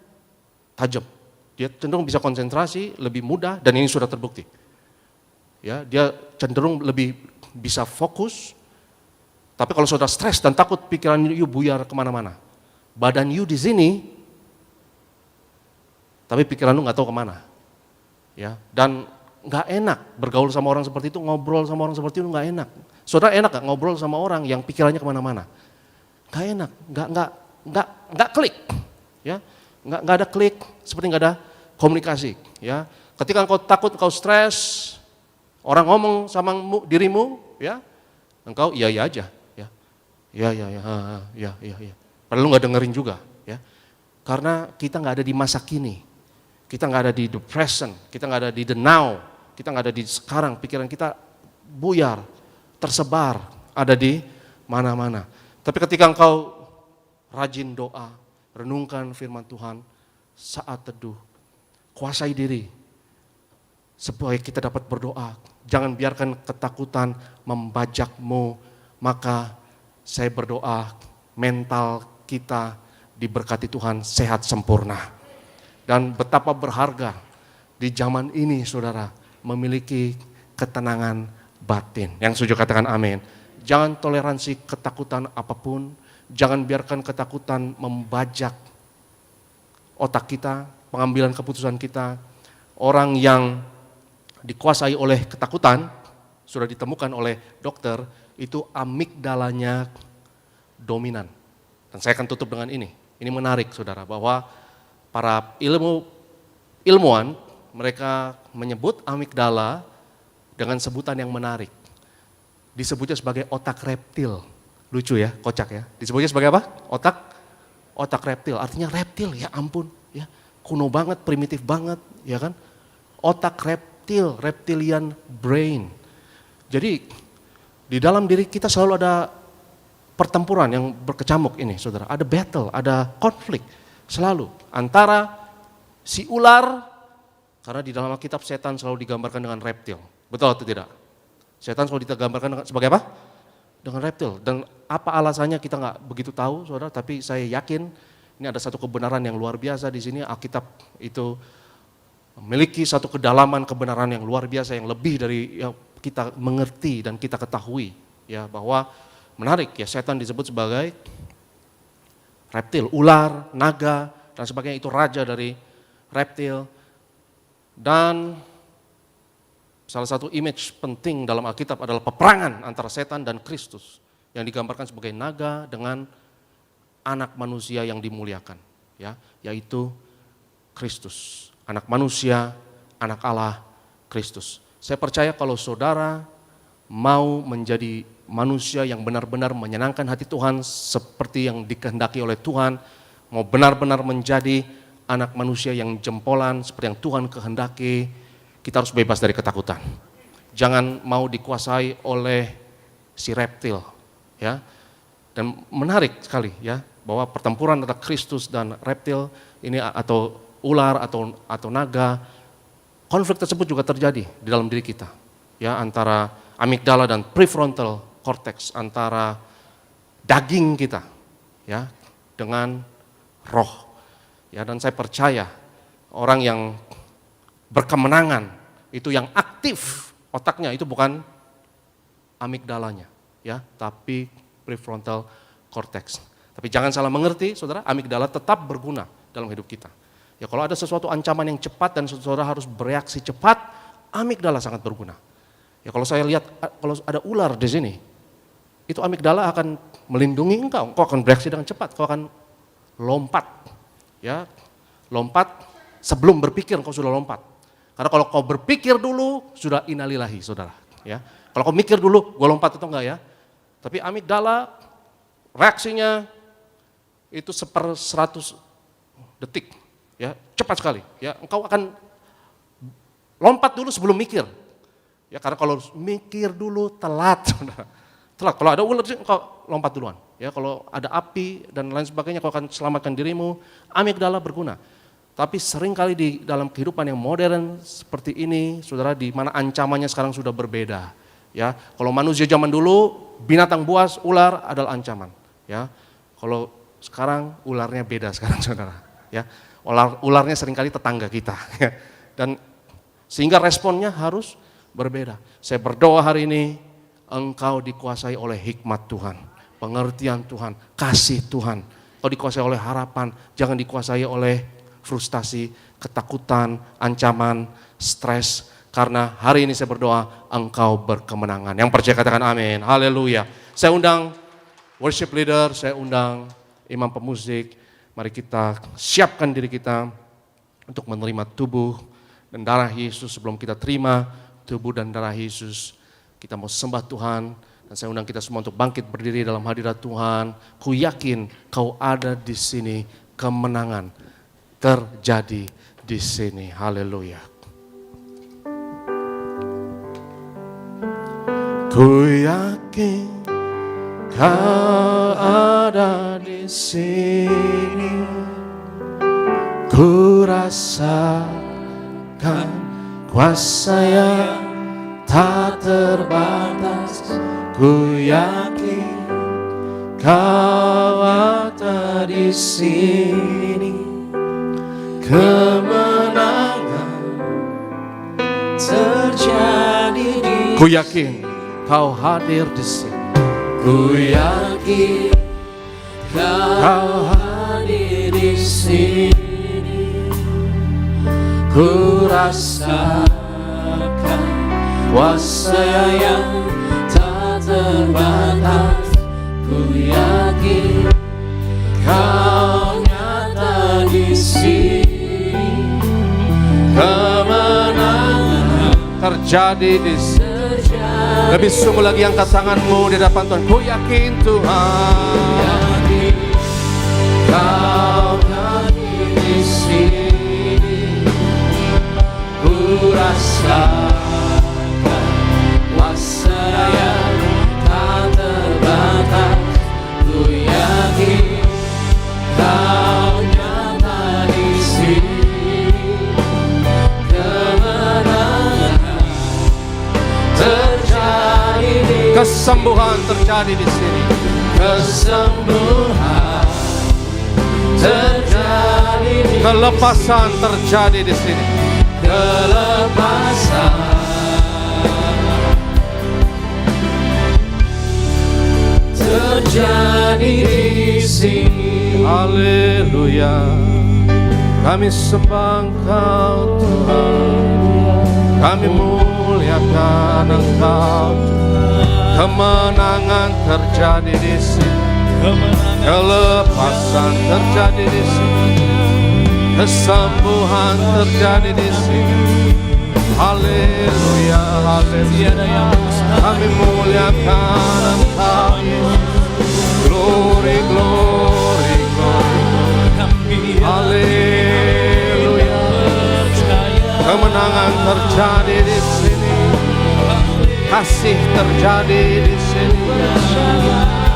tajam. Dia cenderung bisa konsentrasi, lebih mudah, dan ini sudah terbukti. Ya, dia cenderung lebih bisa fokus. Tapi kalau saudara stres dan takut, pikiran you buyar kemana-mana. Badan you di sini, tapi pikiran lu nggak tahu kemana. Ya, dan nggak enak bergaul sama orang seperti itu, ngobrol sama orang seperti itu nggak enak. Saudara enak nggak ngobrol sama orang yang pikirannya kemana-mana? Nggak enak, nggak klik, ya, nggak ada klik, seperti nggak ada komunikasi, ya. Ketika engkau takut, engkau stres, orang ngomong sama dirimu, ya, engkau iya aja, ya, ya. Padahal lu nggak dengerin juga, ya. Karena kita nggak ada di masa kini, kita nggak ada di the present, kita nggak ada di the now, kita nggak ada di sekarang, pikiran kita buyar, tersebar, ada di mana-mana. Tapi ketika engkau rajin doa, renungkan firman Tuhan, saat teduh, kuasai diri, supaya kita dapat berdoa. Jangan biarkan ketakutan membajakmu, maka saya berdoa mental kita diberkati Tuhan sehat sempurna. Dan betapa berharga di zaman ini saudara memiliki ketenangan batin. Yang setuju katakan amin. Jangan toleransi ketakutan apapun, jangan biarkan ketakutan membajak otak kita, pengambilan keputusan kita. Orang yang dikuasai oleh ketakutan, sudah ditemukan oleh dokter, itu amigdalanya dominan. Dan saya akan tutup dengan ini menarik saudara, bahwa para ilmuwan, mereka menyebut amigdala dengan sebutan yang menarik. Disebutnya sebagai otak reptil. Lucu ya, kocak ya. Disebutnya sebagai apa? Otak reptil. Artinya reptil, ya ampun, ya. Kuno banget, primitif banget, ya kan? Otak reptil, reptilian brain. Jadi di dalam diri kita selalu ada pertempuran yang berkecamuk ini, saudara. Ada battle, ada konflik selalu antara si ular, karena di dalam Alkitab setan selalu digambarkan dengan reptil. Betul atau tidak? Setan selalu digambarkan sebagai apa? Dengan reptil. Dan apa alasannya kita nggak begitu tahu, saudara. Tapi saya yakin ini ada satu kebenaran yang luar biasa di sini. Alkitab itu memiliki satu kedalaman kebenaran yang luar biasa, yang lebih dari yang kita mengerti dan kita ketahui. Ya, bahwa menarik ya, setan disebut sebagai reptil, ular, naga, dan sebagainya. Itu raja dari reptil. Dan salah satu image penting dalam Alkitab adalah peperangan antara setan dan Kristus yang digambarkan sebagai naga dengan anak manusia yang dimuliakan, ya, yaitu Kristus. Anak manusia, anak Allah, Kristus. Saya percaya kalau saudara mau menjadi manusia yang benar-benar menyenangkan hati Tuhan seperti yang dikehendaki oleh Tuhan, mau benar-benar menjadi anak manusia yang jempolan seperti yang Tuhan kehendaki, kita harus bebas dari ketakutan. Jangan mau dikuasai oleh si reptil, ya. Dan menarik sekali ya, bahwa pertempuran antara Kristus dan reptil ini, atau ular atau naga, konflik tersebut juga terjadi di dalam diri kita, ya, antara amigdala dan prefrontal cortex, antara daging kita, ya, dengan roh. Ya, dan saya percaya orang yang berkemenangan itu yang aktif otaknya itu bukan amigdalanya, ya, tapi prefrontal cortex. Tapi jangan salah mengerti, saudara, amigdala tetap berguna dalam hidup kita. Ya, kalau ada sesuatu ancaman yang cepat dan saudara harus bereaksi cepat, amigdala sangat berguna. Ya, kalau saya lihat kalau ada ular di sini, itu amigdala akan melindungi engkau akan bereaksi dengan cepat, kau akan lompat, ya, lompat sebelum berpikir engkau sudah lompat. Karena kalau kau berpikir dulu, sudah innalillahi, saudara. Ya, kalau kau mikir dulu, gue lompat atau enggak ya. Tapi amigdala, reaksinya itu 1/100 detik, ya, cepat sekali. Ya, engkau akan lompat dulu sebelum mikir. Ya, karena kalau mikir dulu telat, saudara. Telat. Kalau ada ular, engkau lompat duluan. Ya, kalau ada api dan lain sebagainya, kau akan selamatkan dirimu. Amigdala berguna. Tapi seringkali di dalam kehidupan yang modern seperti ini, saudara, di mana ancamannya sekarang sudah berbeda. Ya, kalau manusia zaman dulu binatang buas, ular adalah ancaman. Ya, kalau sekarang ularnya beda sekarang saudara. Ya, ularnya seringkali tetangga kita. Ya. Dan sehingga responnya harus berbeda. Saya berdoa hari ini engkau dikuasai oleh hikmat Tuhan, pengertian Tuhan, kasih Tuhan. Engkau dikuasai oleh harapan, jangan dikuasai oleh frustasi, ketakutan, ancaman, stres. Karena hari ini saya berdoa engkau berkemenangan. Yang percaya katakan amin. Haleluya. Saya undang worship leader, saya undang imam pemusik. Mari kita siapkan diri kita untuk menerima tubuh dan darah Yesus. Sebelum kita terima tubuh dan darah Yesus, kita mau sembah Tuhan. Dan saya undang kita semua untuk bangkit berdiri dalam hadirat Tuhan. Ku yakin kau ada di sini, kemenangan terjadi di sini. Haleluya. Ku yakin kau ada di sini, ku rasakan kuasa yang tak terbatas. Ku yakin kau ada di sini, kemenangan terjadi di sini. Ku yakin kau hadir di sini. Ku yakin kau hadir di sini. Ku rasakan kuasa yang tak terbatas. Ku yakin kau nyata di sini, kemenangan terjadi di sini. Lebih sungguh lagi angkat tanganmu di hadapan Tuhan. Ku yakin Tuhan, kau hadir di sini. Ku rasakan kuasa yang tak terbatas. Ku yakin kau nyata di sini, kemenangan terjadi di sini. Kesembuhan terjadi di sini. Kesembuhan terjadi di sini. Kelepasan terjadi di sini. Kelepasan terjadi di sini. Haleluya. Kami sembah Engkau Tuhan, kami muliakan Engkau Tuhan. Kemenangan terjadi di sini, kelepasan terjadi di sini, kesembuhan terjadi di sini. Haleluya, haleluya. Kami muliakan Engkau Yesus. Glory, glory, glory. Haleluya. Kemenangan terjadi di sini, kasih terjadi di sini,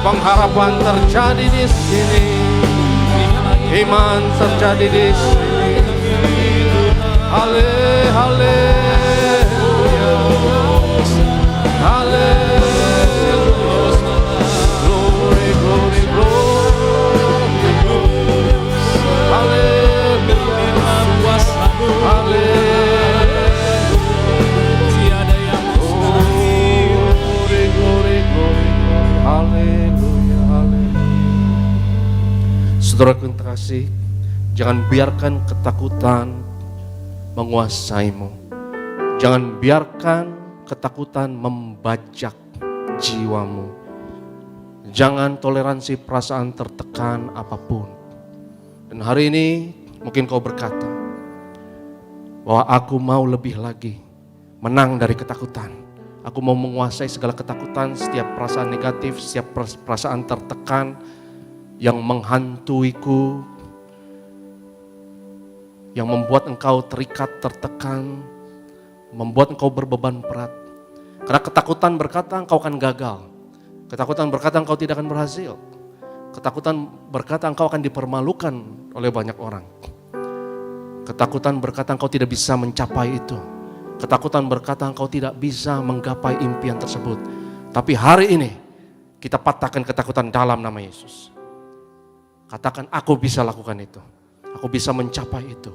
pengharapan terjadi di sini, iman terjadi di sini. Haleluya, haleluya. Glory, glory, glory. Haleluya, haleluya. Glory, glory, glory. Haleluya, haleluya. Saudaraku yang terkasih, jangan biarkan ketakutan menguasaimu. Jangan biarkan ketakutan membajak jiwamu. Jangan toleransi perasaan tertekan apapun. Dan hari ini mungkin kau berkata bahwa aku mau lebih lagi menang dari ketakutan. Aku mau menguasai segala ketakutan, setiap perasaan negatif, setiap perasaan tertekan yang menghantuiku, yang membuat engkau terikat, tertekan, membuat engkau berbeban berat. Karena ketakutan berkata engkau akan gagal. Ketakutan berkata engkau tidak akan berhasil. Ketakutan berkata engkau akan dipermalukan oleh banyak orang. Ketakutan berkata engkau tidak bisa mencapai itu. Ketakutan berkata engkau tidak bisa menggapai impian tersebut. Tapi hari ini kita patahkan ketakutan dalam nama Yesus. Katakan, aku bisa lakukan itu. Aku bisa mencapai itu.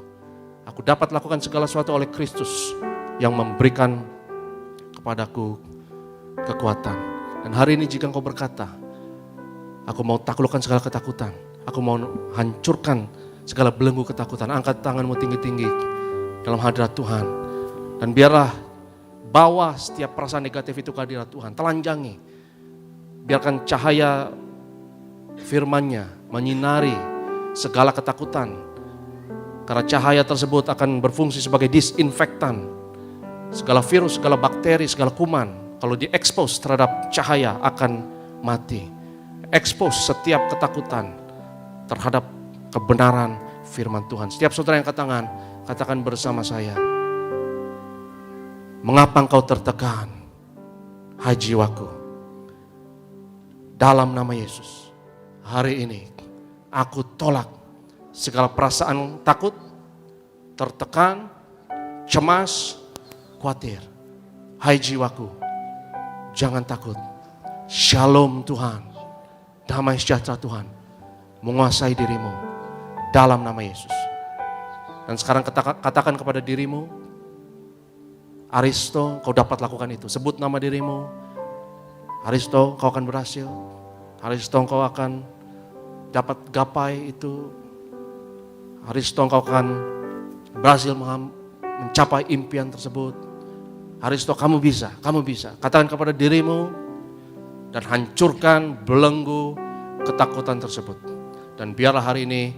Aku dapat lakukan segala sesuatu oleh Kristus yang memberikan kepadaku kekuatan. Dan hari ini jika engkau berkata, aku mau taklukkan segala ketakutan. Aku mau hancurkan segala belenggu ketakutan. Angkat tanganmu tinggi-tinggi dalam hadirat Tuhan. Dan biarlah bawa setiap perasaan negatif itu ke hadirat Tuhan. Telanjangi. Biarkan cahaya firman-Nya menyinari segala ketakutan. Karena cahaya tersebut akan berfungsi sebagai disinfektan. Segala virus, segala bakteri, segala kuman, kalau diekspos terhadap cahaya akan mati. Ekspos setiap ketakutan terhadap kebenaran firman Tuhan. Setiap saudara yang angkat tangan, katakan bersama saya. Mengapa engkau tertekan, hai jiwaku? Dalam nama Yesus, hari ini aku tolak segala perasaan takut, tertekan, cemas, khawatir. Hai jiwaku, jangan takut. Shalom Tuhan, damai sejahtera Tuhan menguasai dirimu dalam nama Yesus. Dan sekarang katakan kepada dirimu, Aristo, kau dapat lakukan itu. Sebut nama dirimu. Aristo, kau akan berhasil. Aristo, kau akan dapat gapai itu. Aristo, kau akan berhasil mencapai impian tersebut. Aristo, kamu bisa, kamu bisa. Katakan kepada dirimu dan hancurkan belenggu ketakutan tersebut. Dan biarlah hari ini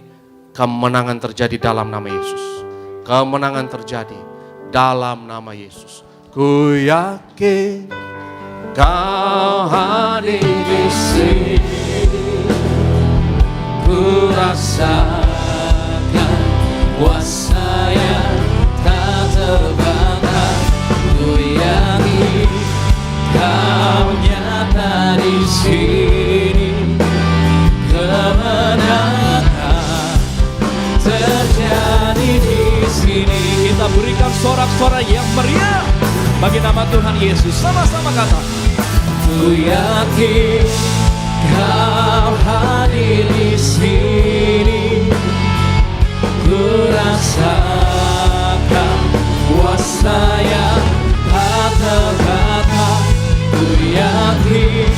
kemenangan terjadi dalam nama Yesus. Kemenangan terjadi dalam nama Yesus. Ku yakin kau hadir di sini. Ku rasakan kuasa yang tak terbantah. Ku yakin kau nyata di sini. Kemenangan terjadi di sini. Kita berikan sorak-sorai yang meriah bagi nama Tuhan Yesus. Sama-sama kata. Ku yakin kau hadir di sini. Ku rasakan kuasa yang tak terbatas. Ku yakin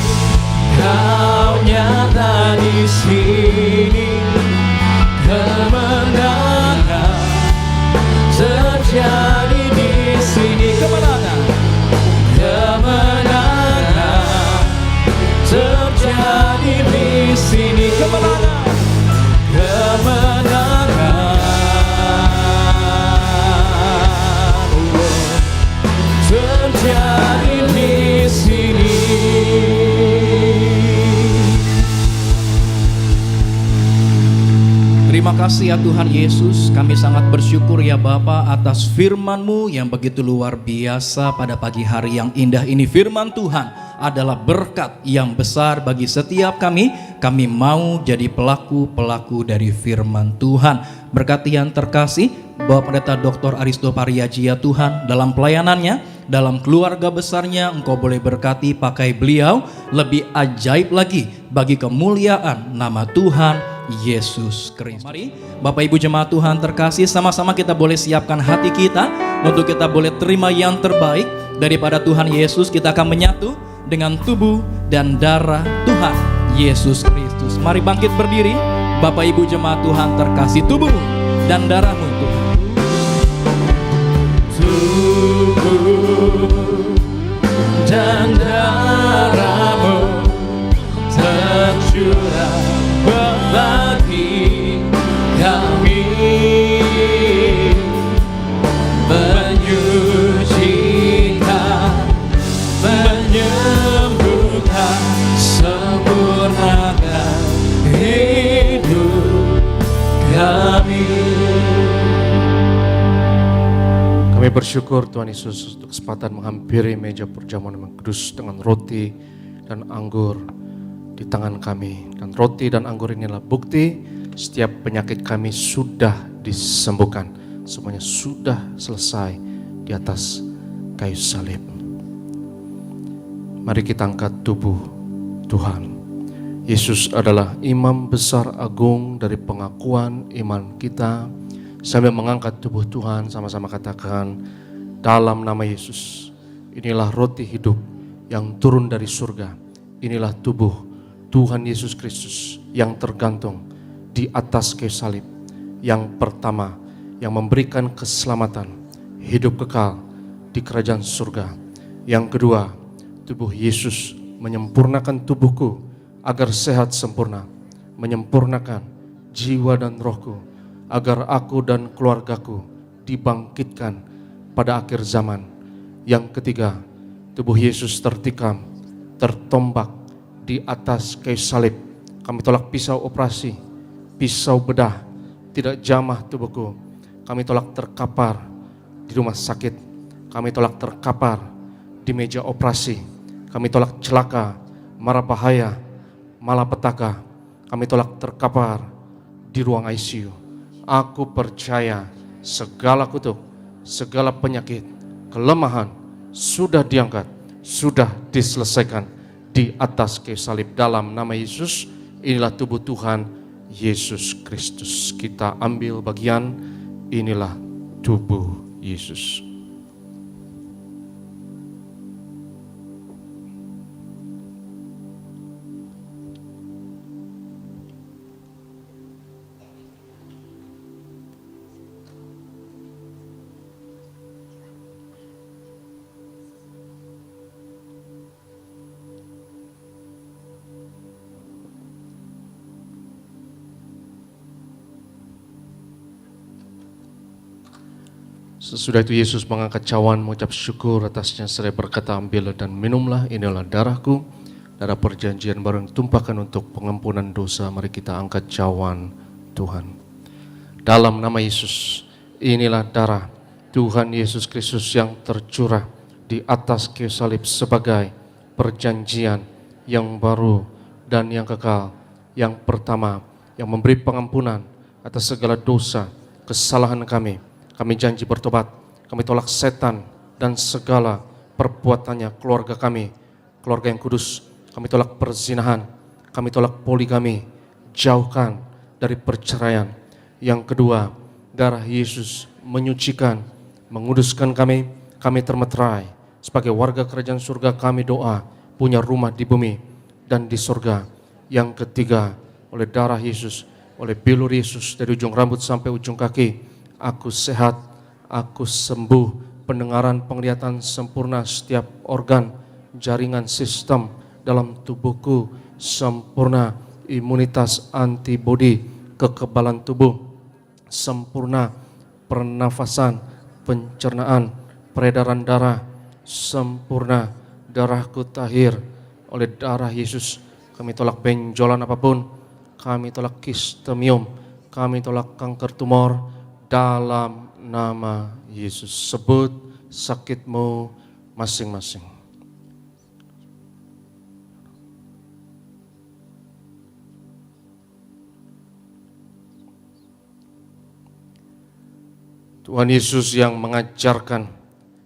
kau nyata di sini. Kemenangan terjadi di sini. Kemenangan, kemenangan terjadi di sini. Kemenangan, kemenangan terjadi di sini. Terima kasih ya Tuhan Yesus, kami sangat bersyukur ya Bapa atas firman-Mu yang begitu luar biasa pada pagi hari yang indah ini. Firman Tuhan adalah berkat yang besar bagi setiap kami. Kami mau jadi pelaku-pelaku dari firman Tuhan. Berkati yang terkasih Bapak Pendeta Dr. Aristo Pariaji ya Tuhan, dalam pelayanannya, dalam keluarga besarnya, Engkau boleh berkati pakai beliau lebih ajaib lagi bagi kemuliaan nama Tuhan Yesus Kristus. Mari Bapak Ibu jemaat Tuhan terkasih, sama-sama kita boleh siapkan hati kita untuk kita boleh terima yang terbaik daripada Tuhan Yesus. Kita akan menyatu dengan tubuh dan darah Tuhan Yesus Kristus. Mari bangkit berdiri Bapak Ibu jemaat Tuhan terkasih, tubuhmu dan darahmu Tuhan. Tubuh dan darahmu tercurah bagi kami, menyucikan, menyembuhkan, sempurnakan hidup kami. Kami bersyukur Tuhan Yesus untuk kesempatan menghampiri meja perjamuan yang kudus dengan roti dan anggur di tangan kami. Dan roti dan anggur inilah bukti setiap penyakit kami sudah disembuhkan. Semuanya sudah selesai di atas kayu salib. Mari kita angkat tubuh Tuhan. Yesus adalah imam besar agung dari pengakuan iman kita. Sambil mengangkat tubuh Tuhan, sama-sama katakan, dalam nama Yesus, inilah roti hidup yang turun dari surga. Inilah tubuh Tuhan Yesus Kristus yang tergantung di atas kayu salib. Yang pertama, yang memberikan keselamatan, hidup kekal di kerajaan surga. Yang kedua, tubuh Yesus menyempurnakan tubuhku agar sehat sempurna, menyempurnakan jiwa dan rohku, agar aku dan keluargaku dibangkitkan pada akhir zaman. Yang ketiga, tubuh Yesus tertikam, tertombak di atas kayu salib. Kami tolak pisau operasi, pisau bedah, tidak jamah tubuhku. Kami tolak terkapar di rumah sakit, kami tolak terkapar di meja operasi, kami tolak celaka, mara bahaya, malapetaka, kami tolak terkapar di ruang ICU. Aku percaya segala kutuk, segala penyakit, kelemahan sudah diangkat, sudah diselesaikan di atas kayu salib. Dalam nama Yesus, inilah tubuh Tuhan Yesus Kristus. Kita ambil bagian, inilah tubuh Yesus. Sesudah itu Yesus mengangkat cawan, mengucap syukur atasnya, seraya berkata, ambillah dan minumlah, inilah darahku, darah perjanjian baru yang ditumpahkan untuk pengampunan dosa. Mari kita angkat cawan Tuhan. Dalam nama Yesus, inilah darah Tuhan Yesus Kristus yang tercurah di atas kayu salib sebagai perjanjian yang baru dan yang kekal. Yang pertama, yang memberi pengampunan atas segala dosa, kesalahan kami. Kami janji bertobat, kami tolak setan dan segala perbuatannya, keluarga kami, keluarga yang kudus. Kami tolak perzinahan, kami tolak poligami, jauhkan dari perceraian. Yang kedua, darah Yesus menyucikan, menguduskan kami termeterai. Sebagai warga kerajaan surga kami doa, punya rumah di bumi dan di surga. Yang ketiga, oleh darah Yesus, oleh bilur Yesus dari ujung rambut sampai ujung kaki, aku sehat, aku sembuh, pendengaran, penglihatan sempurna, setiap organ, jaringan, sistem dalam tubuhku sempurna, imunitas, antibodi, kekebalan tubuh sempurna, pernafasan, pencernaan, peredaran darah sempurna, darahku tahir oleh darah Yesus. Kami tolak benjolan apapun, kami tolak kistemium, kami tolak kanker tumor. Dalam nama Yesus, sebut sakitmu masing-masing. Tuhan Yesus yang mengajarkan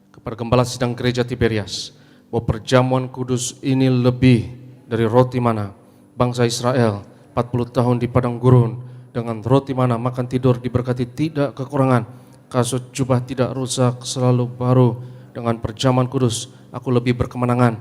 kepada gembala sidang gereja Tiberias bahwa perjamuan kudus ini lebih dari roti mana bangsa Israel 40 tahun di padang gurun. Dengan roti mana makan tidur diberkati, tidak kekurangan, kasut jubah tidak rusak, selalu baru. Dengan perjamuan kudus aku lebih berkemenangan.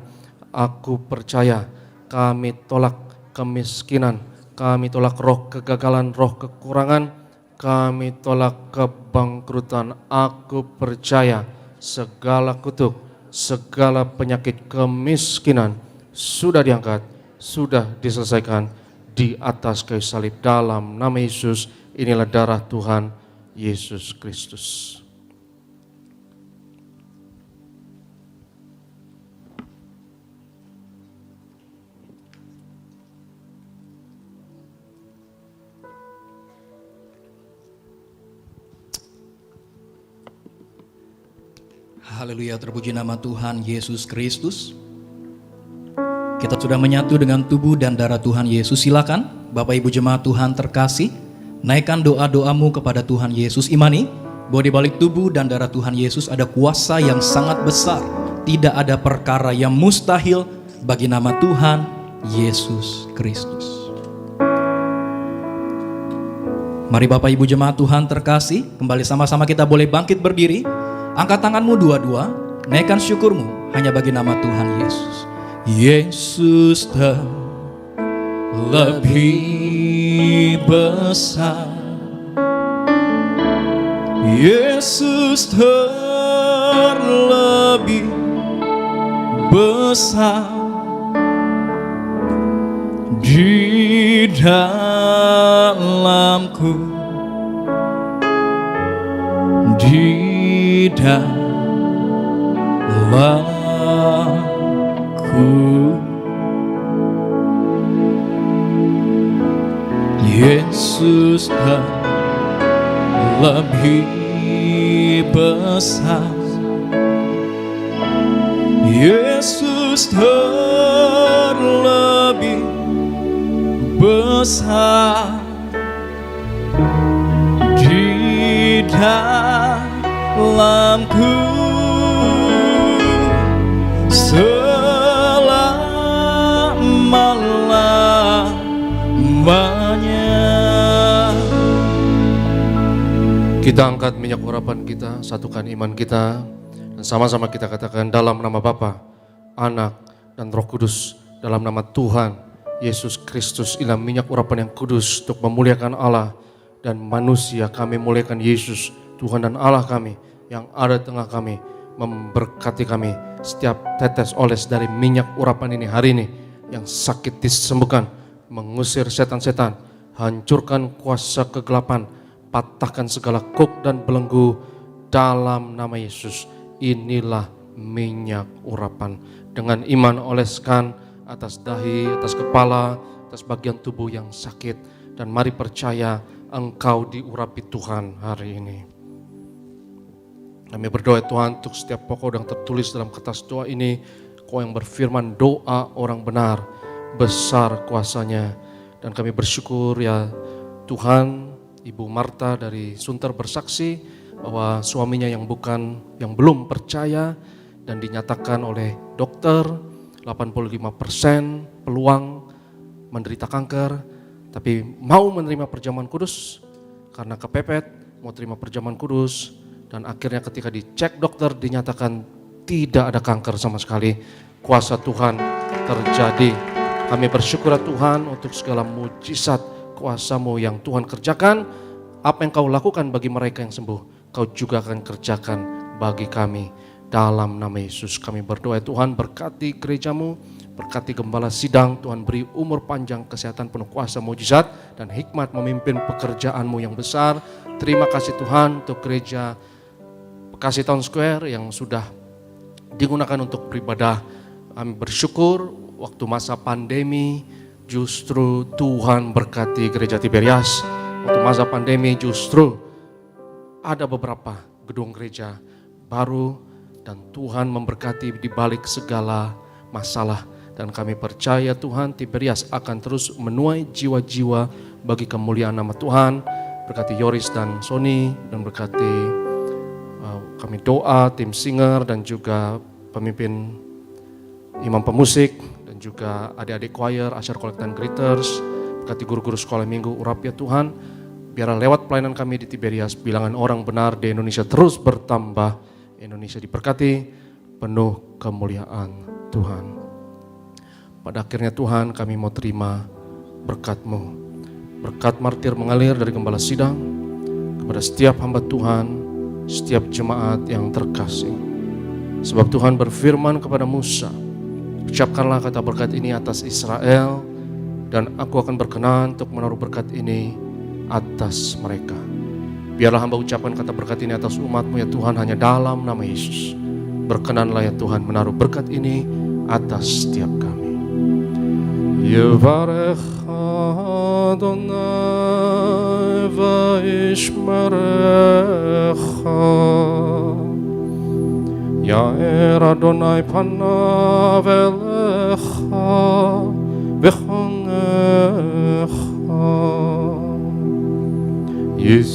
Aku percaya, kami tolak kemiskinan, kami tolak roh kegagalan, roh kekurangan, kami tolak kebangkrutan. Aku percaya segala kutuk, segala penyakit kemiskinan sudah diangkat, sudah diselesaikan di atas kayu salib. Dalam nama Yesus, inilah darah Tuhan Yesus Kristus. Haleluya, terpuji nama Tuhan Yesus Kristus. Kita sudah menyatu dengan tubuh dan darah Tuhan Yesus. Silakan Bapak Ibu jemaat Tuhan terkasih, naikkan doa-doamu kepada Tuhan Yesus. Imani bahwa di balik tubuh dan darah Tuhan Yesus ada kuasa yang sangat besar. Tidak ada perkara yang mustahil bagi nama Tuhan Yesus Kristus. Mari Bapak Ibu jemaat Tuhan terkasih, kembali sama-sama kita boleh bangkit berdiri. Angkat tanganmu dua-dua, naikkan syukurmu hanya bagi nama Tuhan Yesus. Yesus lebih besar, Yesus terlebih besar di dalamku, di dalamku. Yesus lebih besar, Yesus terlebih besar di dalamku selama-lamanya. Kita angkat minyak urapan kita, satukan iman kita, dan sama-sama kita katakan dalam nama Bapa, Anak, dan Roh Kudus, dalam nama Tuhan Yesus Kristus, inilah minyak urapan yang kudus untuk memuliakan Allah dan manusia. Kami muliakan Yesus, Tuhan dan Allah kami yang ada di tengah kami, memberkati kami. Setiap tetes oles dari minyak urapan ini hari ini, yang sakit disembuhkan, mengusir setan-setan, hancurkan kuasa kegelapan, patahkan segala kuk dan belenggu dalam nama Yesus. Inilah minyak urapan. Dengan iman oleskan atas dahi, atas kepala, atas bagian tubuh yang sakit. Dan mari percaya engkau diurapi Tuhan hari ini. Kami berdoa Tuhan untuk setiap pokok yang tertulis dalam kertas doa ini. Kau yang berfirman doa orang benar, besar kuasanya. Dan kami bersyukur ya Tuhan, Ibu Marta dari Sunter bersaksi bahwa suaminya yang belum percaya dan dinyatakan oleh dokter 85% peluang menderita kanker, tapi mau menerima perjamuan kudus karena kepepet mau terima perjamuan kudus, dan akhirnya ketika dicek dokter dinyatakan tidak ada kanker sama sekali. Kuasa Tuhan terjadi. Kami bersyukur Tuhan untuk segala mujizat kuasa-Mu yang Tuhan kerjakan. Apa yang Kau lakukan bagi mereka yang sembuh, Kau juga akan kerjakan bagi kami. Dalam nama Yesus kami berdoa Tuhan, berkati gereja-Mu, berkati gembala sidang, Tuhan beri umur panjang, kesehatan penuh kuasa, mujizat dan hikmat memimpin pekerjaan-Mu yang besar. Terima kasih Tuhan untuk gereja Bekasi Town Square yang sudah digunakan untuk beribadah. Kami bersyukur waktu masa pandemi justru Tuhan berkati gereja Tiberias. Waktu masa pandemi justru ada beberapa gedung gereja baru dan Tuhan memberkati di balik segala masalah. Dan kami percaya Tuhan Tiberias akan terus menuai jiwa-jiwa bagi kemuliaan nama Tuhan. Berkati Yoris dan Sony, dan berkati kami doa, tim singer dan juga pemimpin imam pemusik dan juga adik-adik choir, Asher Collect dan Greeters. Berkati guru-guru sekolah minggu, urapi ya Tuhan. Biarlah lewat pelayanan kami di Tiberias, bilangan orang benar di Indonesia terus bertambah. Indonesia diberkati, penuh kemuliaan Tuhan. Pada akhirnya Tuhan kami mau terima berkat-Mu. Berkat martir mengalir dari gembala sidang kepada setiap hamba Tuhan, setiap jemaat yang terkasih. Sebab Tuhan berfirman kepada Musa, ucapkanlah kata berkat ini atas Israel, dan aku akan berkenan untuk menaruh berkat ini atas mereka. Biarlah hamba ucapkan kata berkat ini atas umat-Mu ya Tuhan, hanya dalam nama Yesus. Berkenanlah ya Tuhan menaruh berkat ini atas setiap kami. Yevarech Adonai vayishmerecha, Yair Adonai panav elecha v'chonecha, Tuhan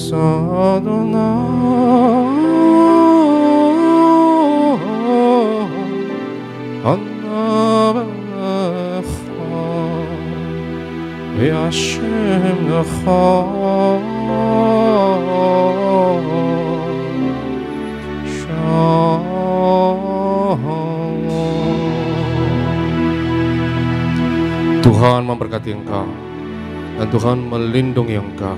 memberkati engkau dan Tuhan melindungi engkau.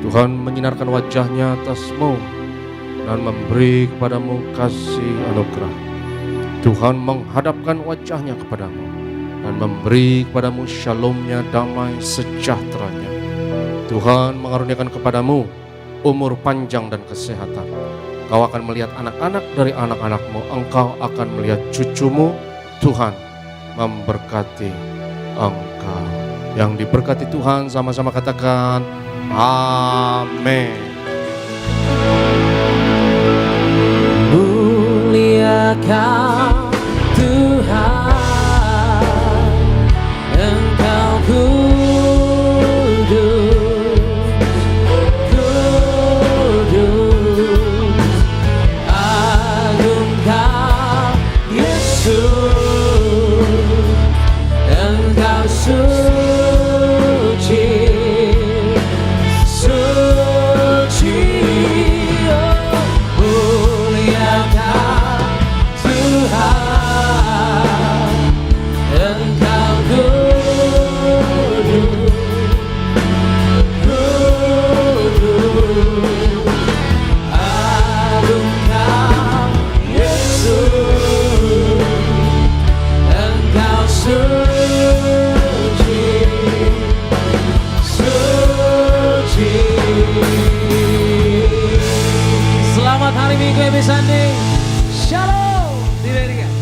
Tuhan menyinarkan wajahnya atasmu dan memberi kepadamu kasih anugerah. Tuhan menghadapkan wajahnya kepadamu dan memberi kepadamu shalomnya, damai sejahteranya. Tuhan mengaruniakan kepadamu umur panjang dan kesehatan. Kau akan melihat anak-anak dari anak-anakmu, engkau akan melihat cucumu. Tuhan memberkati engkau. Yang diberkati Tuhan sama-sama katakan amin. Muliakan Tuhan, Engkau kudus, kudus, agung Kau Yesus, Engkau suci, suci, oh, muliakan Tuhan, Engkau kudus, kudus, agung Kau Yesus, Engkau suci, suci. Selamat hari Minggu Ebi Sandi. Shalom. Di Amerika.